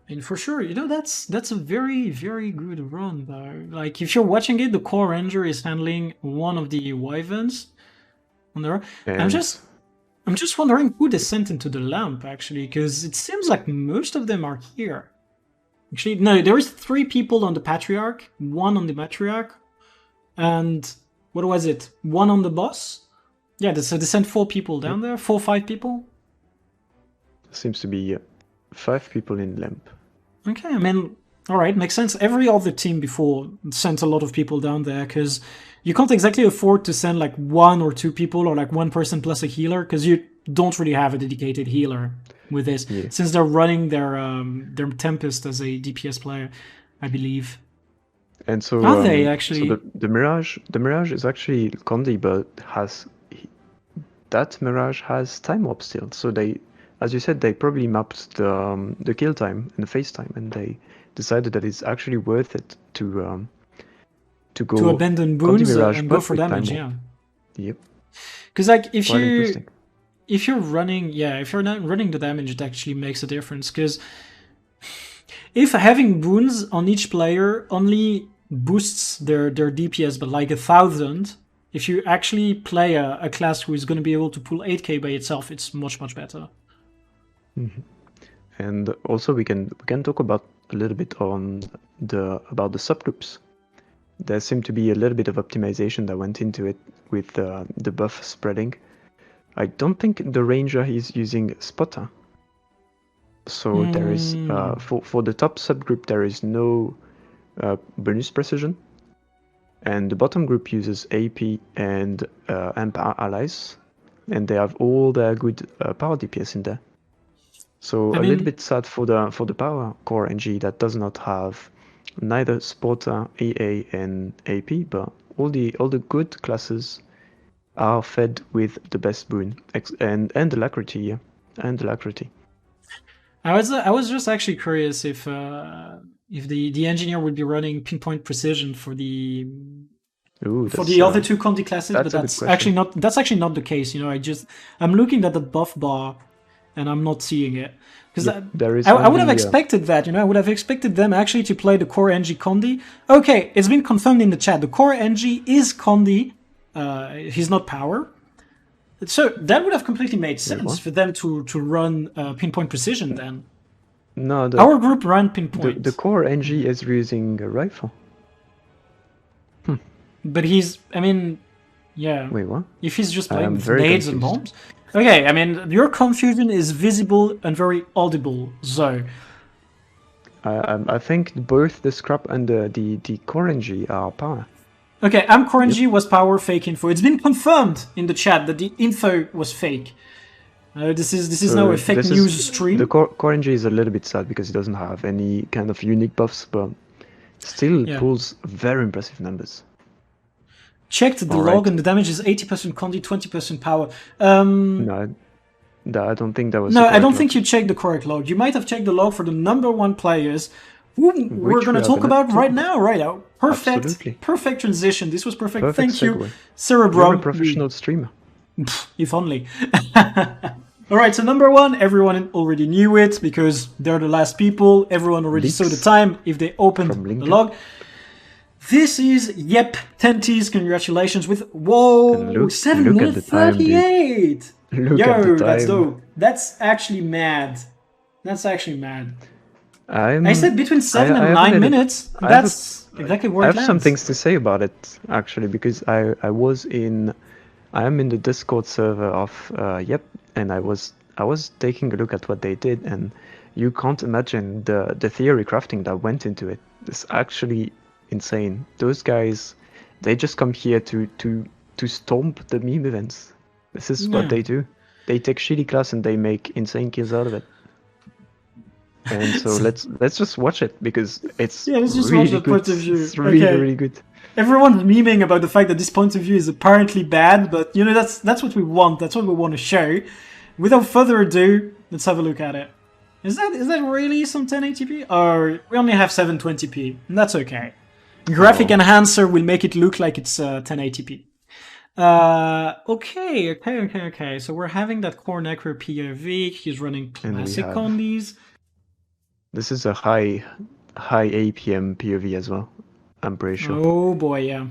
And for sure, that's a very, very good run though. Like if you're watching it, the core ranger is handling one of the wyverns on the road. I'm just wondering who they sent into the lamp actually, because it seems like most of them are here. Actually, no, there is 3 people on the patriarch, 1 on the matriarch, and what was it? 1 on the boss. Yeah, so they sent 4 people down there, 4 or 5 people. Seems to be 5 people in lamp. Okay, I mean, all right, makes sense. Every other team before sent a lot of people down there because you can't exactly afford to send like 1 or 2 people or like 1 person plus a healer because you don't really have a dedicated healer with this since they're running their Tempest as a DPS player, I believe. And so are they actually? So the Mirage is actually Condi, but that Mirage has time warp still. So they, as you said, they probably mapped the kill time and the face time, and they decided that it's actually worth it to go to abandon boons and go for damage. Yeah. Yep. Because like if you're running not running the damage, it actually makes a difference. Because if having boons on each player only boosts their DPS, but like 1,000. If you actually play a class who is going to be able to pull 8k by itself, it's much better. Mm-hmm. And also we can talk about a little bit about the subgroups. There seemed to be a little bit of optimization that went into it with the buff spreading. I don't think the ranger is using spotter. So there is for the top subgroup there is no bonus precision. And the bottom group uses AP and AMP allies, and they have all their good power DPS in there. So little bit sad for the power core NG that does not have neither Spotter, EA, and AP, but all the good classes are fed with the best boon and alacrity, yeah, and alacrity. I was just actually curious if the engineer would be running pinpoint precision for the other 2 Condi classes, but that's actually not the case. You know, I'm looking at the buff bar and I'm not seeing it because I would have expected that. You know, I would have expected them actually to play the core NG Condi. Okay, it's been confirmed in the chat. The core NG is Condi. He's not power. So that would have completely made sense for them to run pinpoint precision then. No, our group ran pinpoint. The core NG is using a rifle. But he's, I mean, yeah. Wait, what? If he's just playing with nades and bombs. Okay, I mean, your confusion is visible and very audible, so. I think both the scrap and the core NG are power. Okay, AmCoreNG was power, fake info. It's been confirmed in the chat that the info was fake. This is now a fake news stream. The CoreNG is a little bit sad because it doesn't have any kind of unique buffs, but still pulls very impressive numbers. Checked the log and the damage is 80% Condi, 20% power. No, I don't think that was. No, I don't think you checked the correct log. You might have checked the log for the number 1 players. Who we're going to talk about right now, right now. Perfect transition. This was perfect. Thank you, Cerebrum. You're a professional streamer. If only. All right, so number 1, everyone already knew it because they're the last people. Everyone already saw the time if they opened the log. This is, Tenties, congratulations with, 7 minutes 38. Yo, that's dope. That's actually mad. I said between 7 and 9 minutes. That's exactly where I have some things to say about it, actually, because I was in I am in the Discord server of Yep, and I was taking a look at what they did, and you can't imagine the theory crafting that went into it. It's actually insane. Those guys, they just come here to stomp the meme events. This is what they do. They take shitty class and they make insane kills out of it. And so let's just watch it, because it's let's just really watch the good. point of view. It's really Okay. really good. Everyone's memeing about the fact that this point of view is apparently bad, but you know that's what we want. That's what we want to show. Without further ado, let's have a look at it. Is that really some 1080p? Or we only have 720p, and that's okay. Graphic enhancer will make it look like it's 1080p. Okay. So we're having that core necro POV. He's running classic on these. This is a high APM POV as well, I'm pretty sure. Oh boy, yeah.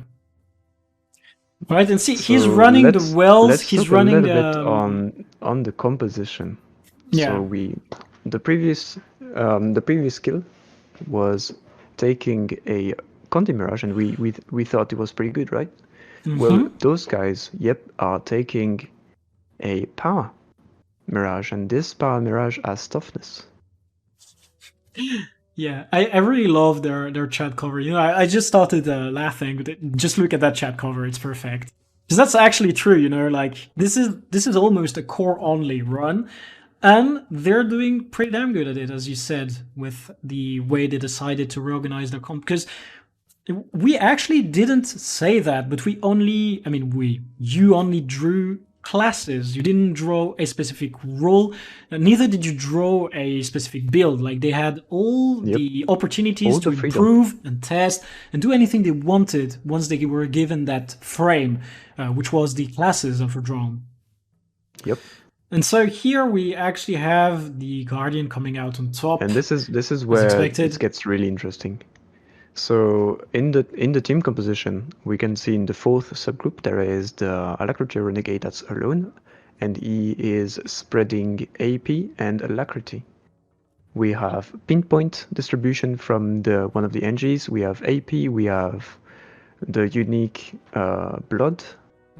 Right, and see, he's running the wells. He's running a little bit on the composition. Yeah. So the previous skill was taking a Conti Mirage, and we thought it was pretty good, right? Mm-hmm. Well, those guys, are taking a Power Mirage, and this Power Mirage has toughness. Yeah, I really love their chat cover. You know, I just started laughing. But just look at that chat cover; it's perfect. Because that's actually true. You know, like this is almost a core only run, and they're doing pretty damn good at it, as you said, with the way they decided to reorganize their comp. Because we actually didn't say that, but you only drew classes. You didn't draw a specific role, neither did you draw a specific build. Like they had all the opportunities to improve and test and do anything they wanted once they were given that frame, which was the classes that were drawn. Yep. And so here we actually have the Guardian coming out on top. And this is where it gets really interesting. So in the team composition, we can see in the fourth subgroup there is the Alacrity Renegade that's alone, and he is spreading AP and Alacrity. We have pinpoint distribution from one of the NGs. We have AP. We have the unique blood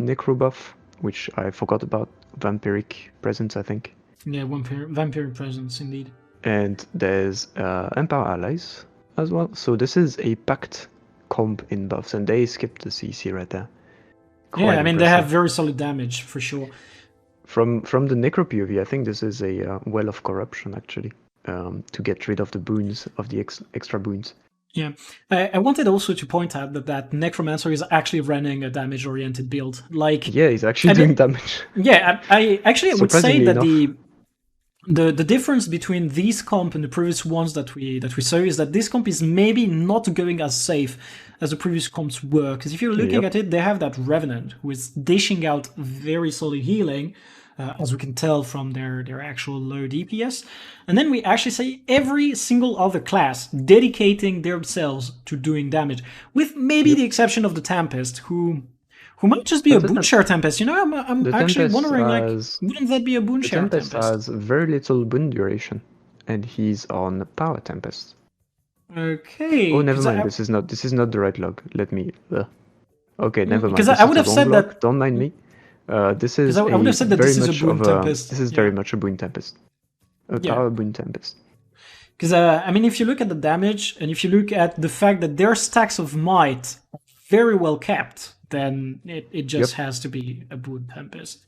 necro buff, which I forgot about. Vampiric presence, I think. Yeah, vampiric presence indeed. And there's Empower allies as well. So this is a packed comp in buffs, and they skipped the CC right there. Quite impressive. They have very solid damage for sure. From the Necro POV, I think this is a well of corruption actually, to get rid of the boons, of the extra boons. Yeah, I wanted also to point out that Necromancer is actually running a damage-oriented build. Like, yeah, he's actually doing damage. Yeah, I would say that the difference between this comp and the previous ones that we saw is that this comp is maybe not going as safe as the previous comps were. Because if you're looking at it, they have that Revenant who is dishing out very solid healing, as we can tell from their actual low DPS. And then we actually see every single other class dedicating themselves to doing damage, with maybe the exception of the Tempest, who might just be a boon share Tempest. You know, I'm actually wondering, wouldn't that be a boon share Tempest? The Tempest has very little boon duration, and he's on Power Tempest. Okay. Oh, never mind. This is not the right log. Let me. Okay, never mind. Because I would have said that. Don't mind me. This is I would have said that this is a boon Tempest. This is very much a boon Tempest. A power boon Tempest. Because if you look at the damage, and if you look at the fact that their stacks of might are very well kept, then it just has to be a boon Tempest.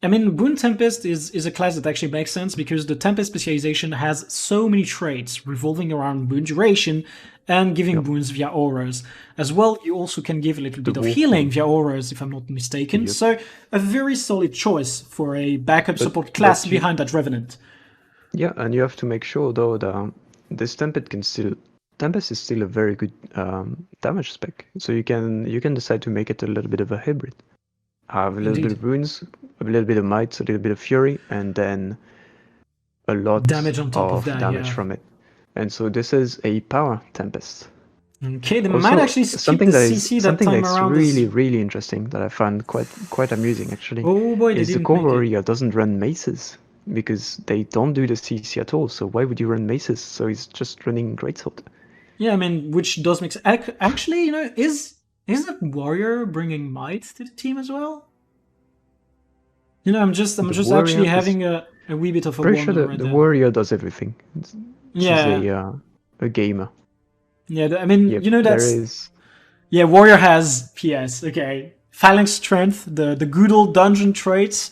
Boon Tempest is a class that actually makes sense because the Tempest specialization has so many traits revolving around boon duration and giving boons via auras. As well, you also can give a little bit of healing via auras, if I'm not mistaken. So a very solid choice for a backup support class behind that Revenant. Yeah, and you have to make sure though that this Tempest is still a very good damage spec. So you can decide to make it a little bit of a hybrid. Have a little bit of boons, a little bit of might, a little bit of fury, and then a lot damage on top of that, damage from it. And so this is a power Tempest. Okay, they might actually skip the CC that time around. Really interesting that I found quite amusing actually. Oh boy, is the core warrior doesn't run maces because they don't do the CC at all. So why would you run maces? So he's just running greatsword. Yeah, which does make sense. Actually, is that warrior bringing might to the team as well? You know, I'm just warrior actually is- having a wee bit of a Pretty wonder sure right the there. warrior does everything. She's Yeah, a gamer. yeah. I mean, Yep, you know, there that's is. yeah. Warrior has PS. Okay, phalanx strength, the good old dungeon traits.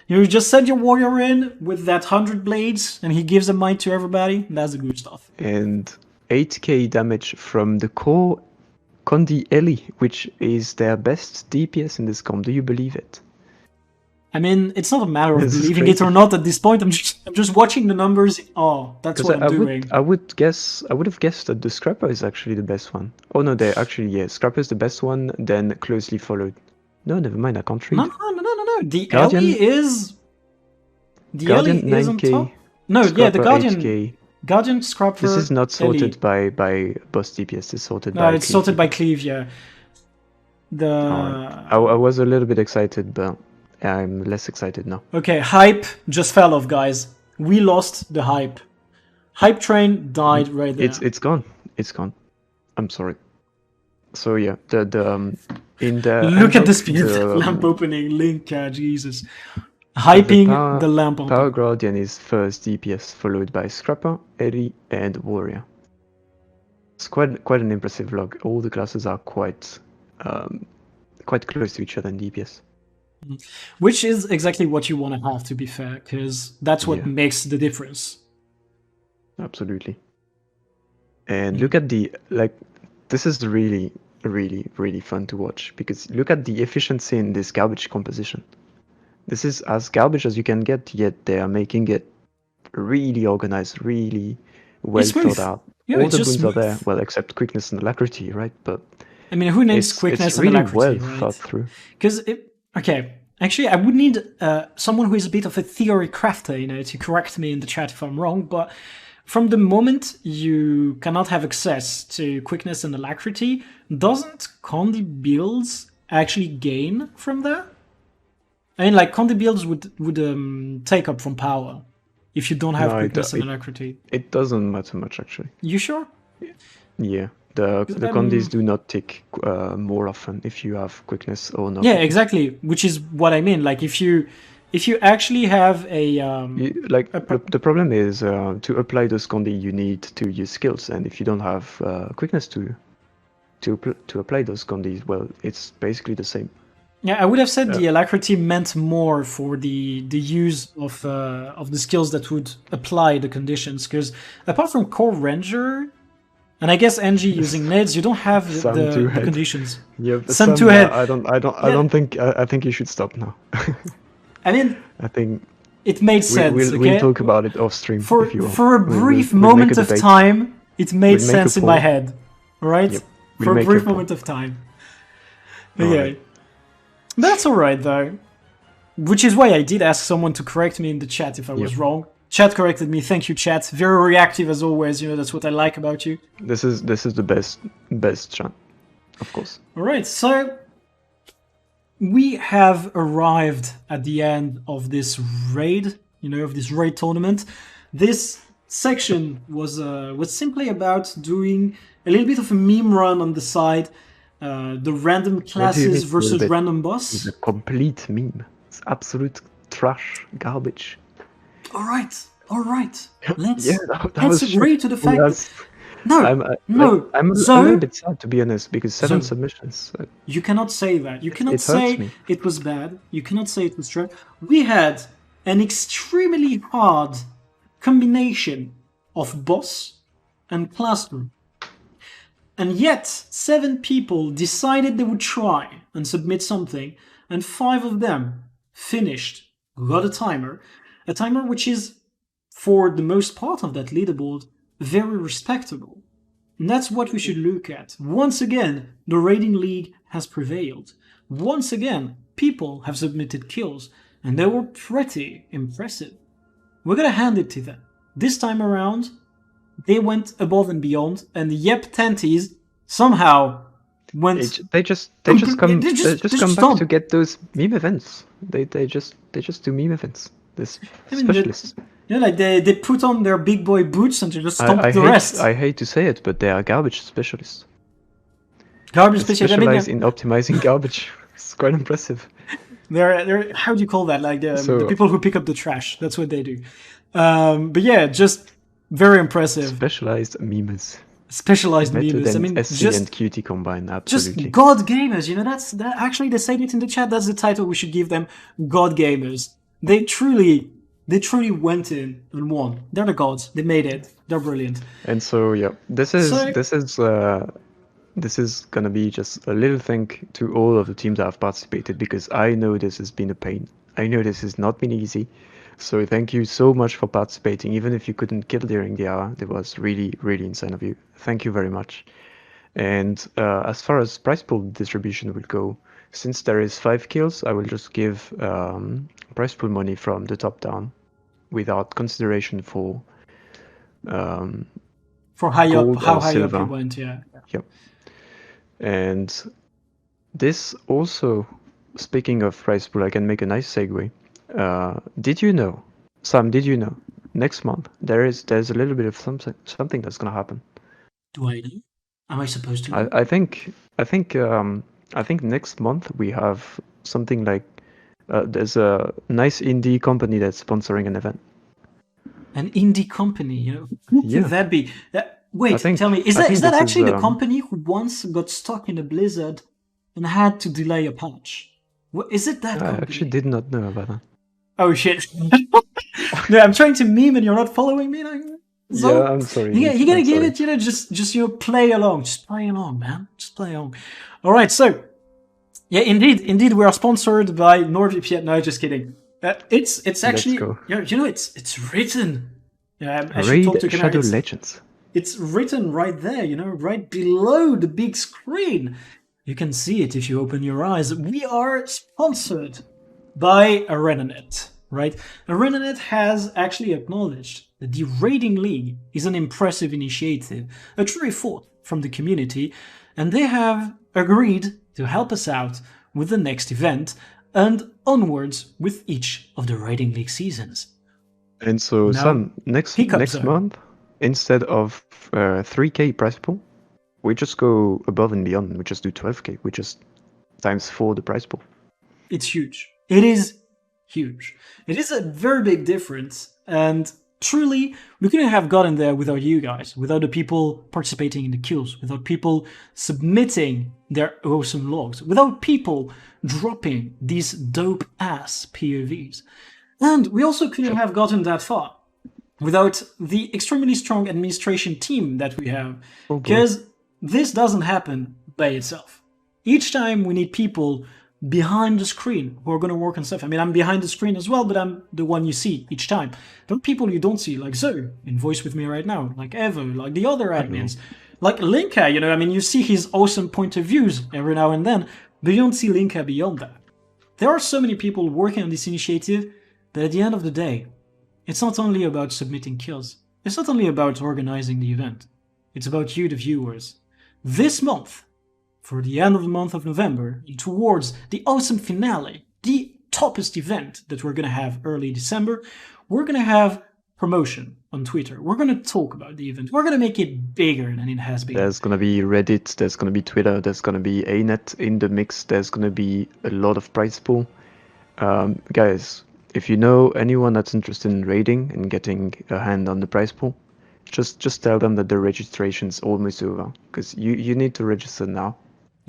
You just send your warrior in with that 100 blades, and he gives a might to everybody. That's the good stuff. And 8k damage from the core Condi Eli, which is their best DPS in this comp. Do you believe it? I mean, it's not a matter of This is believing it or crazy. not at this point. I'm just watching the numbers. Oh, that's Because what I'm doing. I would have guessed that the Scrapper is actually the best one. Oh no, they're actually, yeah, Scrapper is the best one, then closely followed. No, never mind, I can't read. No. The Guardian- Ellie is Guardian on 9k. top. No, yeah, the Scrapper Guardian 8k. Guardian Scrapper. This is not sorted Ellie. by boss DPS, it's sorted No, by it's cleave. sorted by cleave. Yeah. The Alright. I was a little bit excited, but I'm less excited now. okay, hype just fell off, guys. We lost the hype. Hype train died right there. It's gone. It's gone. I'm sorry. So yeah, the in the Look at Handbook, the speed of the, the lamp opening. Link, Jesus. Hyping power- the lamp opening. Power Guardian is first DPS, followed by Scrapper, Ellie, and Warrior. It's quite an impressive log. All the classes are quite close to each other in DPS. Which is exactly what you want to have, to be fair, because that's what Yeah. makes the difference. Absolutely. And look at the this is really fun to watch, because look at the efficiency in this garbage composition. This is as garbage as you can get, yet they are making it really organized, really well It's smooth. thought out. Yeah, All it's the just boons are there, smooth. well, except quickness and alacrity, right? But I mean, who names it's quickness really and alacrity, well right? thought through. Because okay, actually, I would need someone who is a bit of a theory crafter, you know, to correct me in the chat if I'm wrong. But from the moment you cannot have access to quickness and alacrity, doesn't Condi builds actually gain from that? I mean, like Condi builds would take up from power if you don't have No, quickness and alacrity. It doesn't matter much, actually. You sure? Yeah, the condis do not tick more often if you have quickness or not. Yeah, exactly. Which is what I mean. Like if you actually have a The problem is to apply those condi, you need to use skills, and if you don't have quickness to apply those condis, well, it's basically the same. yeah, I would have said the alacrity meant more for the use of the skills that would apply the conditions, because apart from core ranger, and I guess NG using neds, you don't have the conditions. Yeah, Sun to head. I don't think I think you should stop now. I mean, I think it made sense. we'll talk about it off stream for if you want. for a brief we'll make moment a of debate. time, it made We'll make a sense in my poll. head. All right, Yep. for We'll a make brief a poll. moment of time. All Okay, right. that's all right though. Which is why I did ask someone to correct me in the chat if I was Yep. wrong. Chat corrected me. Thank you, chat. Very reactive as always. You know, that's what I like about you. This is the best chat, of course. All right, so we have arrived at the end of this raid. You know, of this raid tournament. This section was simply about doing a little bit of a meme run on the side. The random classes mean, versus little bit? random It's boss. a complete meme. It's absolute trash, garbage. All right. Let's Yeah, that let's was agree to the fact that That's- no, I'm a So- little bit sad, to be honest, because 7 So- submissions. you cannot say that. You cannot it hurts say me. it was bad. You cannot say it was trash. We had an extremely hard combination of boss and classroom. And yet, 7 people decided they would try and submit something, and 5 of them finished, got a timer which is, for the most part of that leaderboard, very respectable. And that's what we should look at. Once again, the raiding league has prevailed. Once again, people have submitted kills, and they were pretty impressive. We're gonna hand it to them. This time around, they went above and beyond, and the Yep Tanties somehow went. They just come just back don't. to get those meme events. They just do meme events. This I mean, specialists. Yeah, like they put on their big boy boots and they just stomp the rest. I hate to say it, but they are garbage specialists. Garbage They special. I mean, specialize in optimizing garbage. It's quite impressive. They're how do you call that? Like the So people who pick up the trash. That's what they do. But yeah, just very impressive. specialized memes. Specialized Better memes. I than mean, SC and QT combined, just absolutely. God gamers. You know, that's that. Actually, they said it in the chat. That's the title we should give them. God gamers. They truly went in and won. They're the gods. They made it. They're brilliant. And so yeah, So this is gonna be just a little thank to all of the teams that have participated, because I know this has been a pain. I know this has not been easy. So thank you so much for participating, even if you couldn't kill during the hour. That was really, really insane of you. Thank you very much. And as far as prize pool distribution will go, since there is 5 kills, I will just give prize pool money from the top down, without consideration for for high up, gold how or high up you silver. went, yeah. Yep. And this also, speaking of prize pool, I can make a nice segue. Did you know, Sam? Did you know next month there's a little bit of something that's gonna happen? Do I know? Am I supposed to know? I think next month we have something like there's a nice indie company that's sponsoring an event. An indie company, you know? Who Yeah. could that be? Wait, think- tell me, is I that think is that this actually is, the company who once got stuck in a blizzard and had to delay a patch? What, is it that I company? actually did not know about that. Oh shit! No, I'm trying to meme and you're not following me. Like, so, Yeah, I'm sorry. You gotta I'm give sorry. it, you know, just you know, play along, just play along, man, just play along. All right, so yeah, indeed, we are sponsored by NordVPN. No, just kidding. It's actually, go. you know, it's written. I should talk Raid to Shadow Canary. Legends. It's written right there, you know, right below the big screen. You can see it if you open your eyes. We are sponsored by ArenaNet, right? ArenaNet has actually acknowledged that the Raiding League is an impressive initiative, a true effort from the community, and they have agreed to help us out with the next event and onwards with each of the Raiding League seasons. And so, Now, Sam, next zone. month, instead of 3K prize pool, we just go above and beyond. We just do 12K. We just times 4 the prize pool. It's huge. It is huge. It is a very big difference, and truly, we couldn't have gotten there without you guys, without the people participating in the kills, without people submitting their awesome logs, without people dropping these dope ass POVs. And we also couldn't have gotten that far without the extremely strong administration team that we have, because this doesn't happen by itself. Each time we need people behind the screen who are going to work on stuff. I mean, I'm behind the screen as well, but I'm the one you see each time. There are people you don't see, like Zoe in voice with me right now, like Evo, like the other admins, like Linka, you know, I mean, you see his awesome point of views every now and then, but you don't see Linka beyond that. There are so many people working on this initiative that at the end of the day, it's not only about submitting kills. It's not only about organizing the event. It's about you, the viewers. This month, for the end of the month of November, and towards the awesome finale, the toppest event that we're going to have early December, we're going to have promotion on Twitter. We're going to talk about the event. We're going to make it bigger than it has been. There's going to be Reddit, there's going to be Twitter, there's going to be ANET in the mix, there's going to be a lot of prize pool. Guys, if you know anyone that's interested in raiding and getting a hand on the prize pool, just tell them that the registration's almost over, because you need to register now.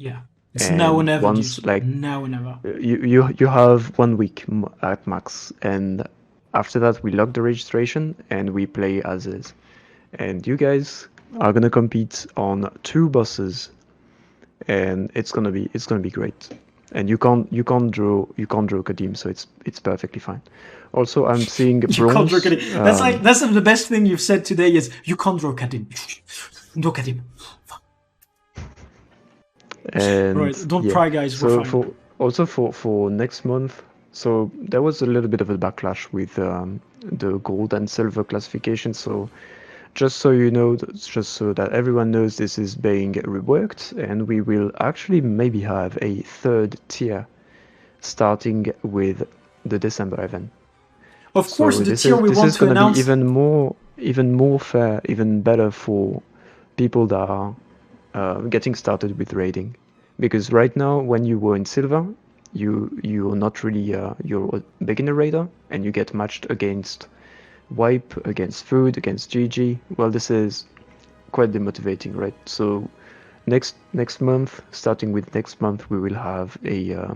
Yeah, it's now or never. Once, Dude. like, now or never. You have 1 week at max, and after that we lock the registration and we play as is. And you guys are gonna compete on 2 bosses, and it's gonna be great. And you can't draw Qadim, so it's perfectly fine. Also, I'm seeing bronze. You can't draw Qadim. That's the best thing you've said today is you can't draw Qadim. Draw Qadim. And right, don't cry, guys. So we're fine. for next month, so there was a little bit of a backlash with the gold and silver classification. So just so you know, just so that everyone knows, this is being reworked, and we will actually maybe have a 3rd tier starting with the December event. Of course, the tier we want to announce. This is going to be even more fair, even better for people that are getting started with raiding. Because right now, when you were in silver, you're not really you're a beginner raider and you get matched against Wipe, against Food, against GG. Well, this is quite demotivating, right? So next month, starting with next month, we will have a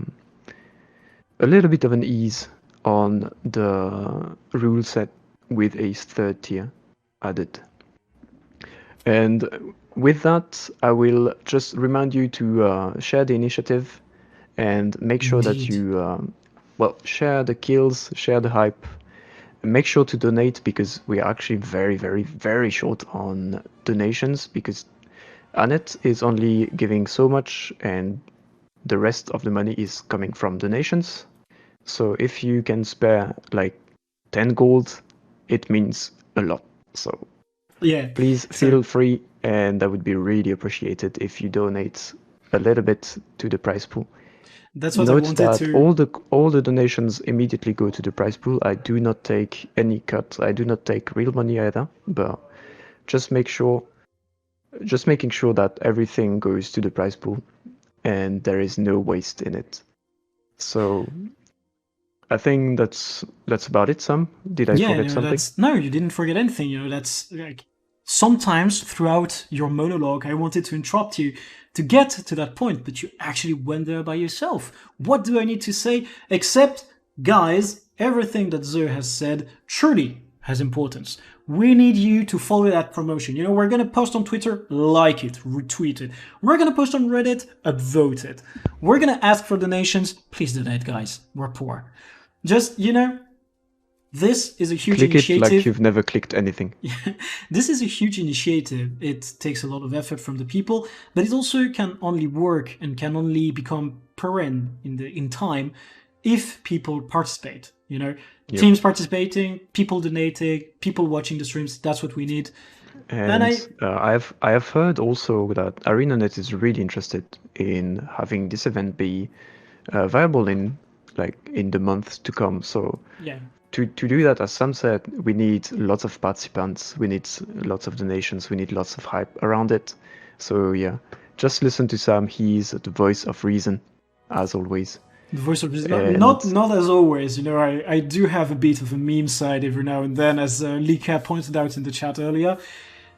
little bit of an ease on the rule set with a third tier added. And with that, I will just remind you to share the initiative and make sure that Indeed. you, well, share the kills, share the hype, and make sure to donate because we are actually very, very, very short on donations because Annette is only giving so much and the rest of the money is coming from donations. So if you can spare like 10 gold, it means a lot. So Yeah. please So feel free, and that would be really appreciated if you donate a little bit to the prize pool. that's what I Note wanted that to. all the donations immediately go to the prize pool. I do not take any cut. I do not take real money either, but just making sure that everything goes to the prize pool and there is no waste in it. So I think that's about it, Sam. Did I Yeah, forget something? that's no, you didn't forget anything. That's like sometimes throughout your monologue, I wanted to interrupt you to get to that point, but you actually went there by yourself. What do I need to say except, guys, everything that Zoe has said truly has importance. We need you to follow that promotion. We're gonna post on Twitter, like it, retweet it. We're gonna post on Reddit, upvote it. We're gonna ask for donations. Please donate, guys. We're poor. Just, this is a huge Click it like initiative. you've never clicked anything. This is a huge initiative. It takes a lot of effort from the people, but it also can only work and can only become permanent in time if people participate. Yep. Teams participating, people donating, people watching the streams. That's what we need. And I have heard also that ArenaNet is really interested in having this event be viable in the months to come. So yeah. to do that, as Sam said, we need lots of participants, we need lots of donations, we need lots of hype around it. So yeah, just listen to Sam. He's the voice of reason, as always. The voice of reason. And Not as always. I do have a bit of a meme side every now and then, as Lika pointed out in the chat earlier.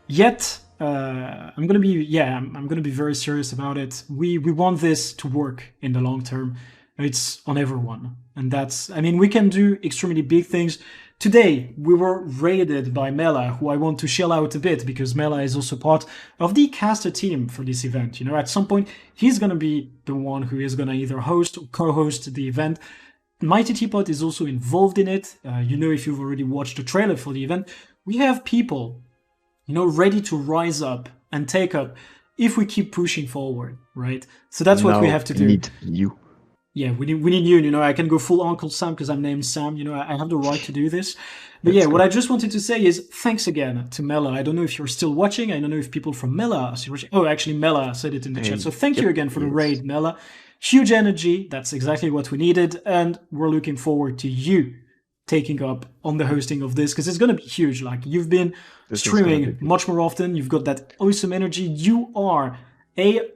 Yet, I'm gonna be very serious about it. We want this to work in the long term. It's on everyone, and we can do extremely big things. Today, we were raided by Mela, who I want to shell out a bit because Mela is also part of the caster team for this event. At some point, he's gonna be the one who is gonna either host or co-host the event. Mighty Teapot is also involved in it. If you've already watched the trailer for the event, we have people ready to rise up and take up if we keep pushing forward, right? So that's what we have to do. Need you. Yeah, we need you. I can go full Uncle Sam because I'm named Sam. I have the right to do this. But yeah, what I just wanted to say is thanks again to Mela. I don't know if you're still watching. I don't know if people from Mela are still watching. Oh, actually, Mela said it in the chat. So thank you again for the raid, Mela. Huge energy. That's exactly what we needed. And we're looking forward to you taking up on the hosting of this because it's going to be huge. Like, you've been streaming much more often. You've got that awesome energy. You are an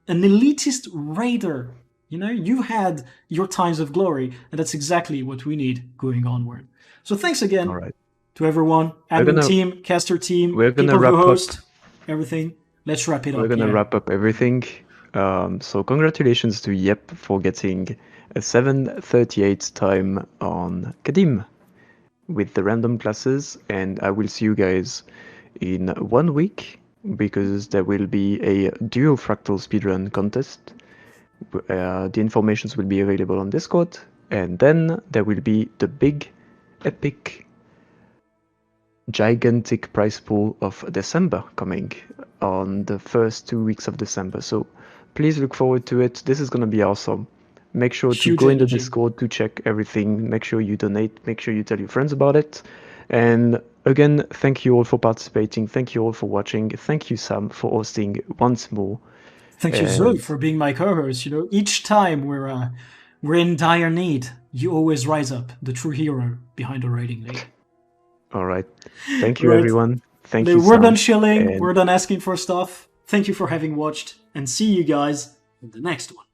elitist raider. You've had your times of glory, and that's exactly what we need going onward. So thanks again to everyone, admin team, caster team, people who host, everything. Let's wrap it up. We're going to wrap up everything. So congratulations to Yep for getting a 7:38 time on Qadim with the random classes, and I will see you guys in 1 week because there will be a dual fractal speedrun contest. The informations will be available on Discord, and then there will be the big, epic, gigantic prize pool of December coming on the first 2 weeks of December. So please look forward to it. This is going to be awesome. Make sure to go in the Discord to check everything. Make sure you donate. Make sure you tell your friends about it. And again, thank you all for participating. Thank you all for watching. Thank you, Sam, for hosting once more. Thank you, Zoe, for being my co-host. Each time we're in dire need, you always rise up, the true hero behind the raiding league. All right. Thank you, everyone. Thank you, We're done shilling. We're done asking for stuff. Thank you for having watched, and see you guys in the next one.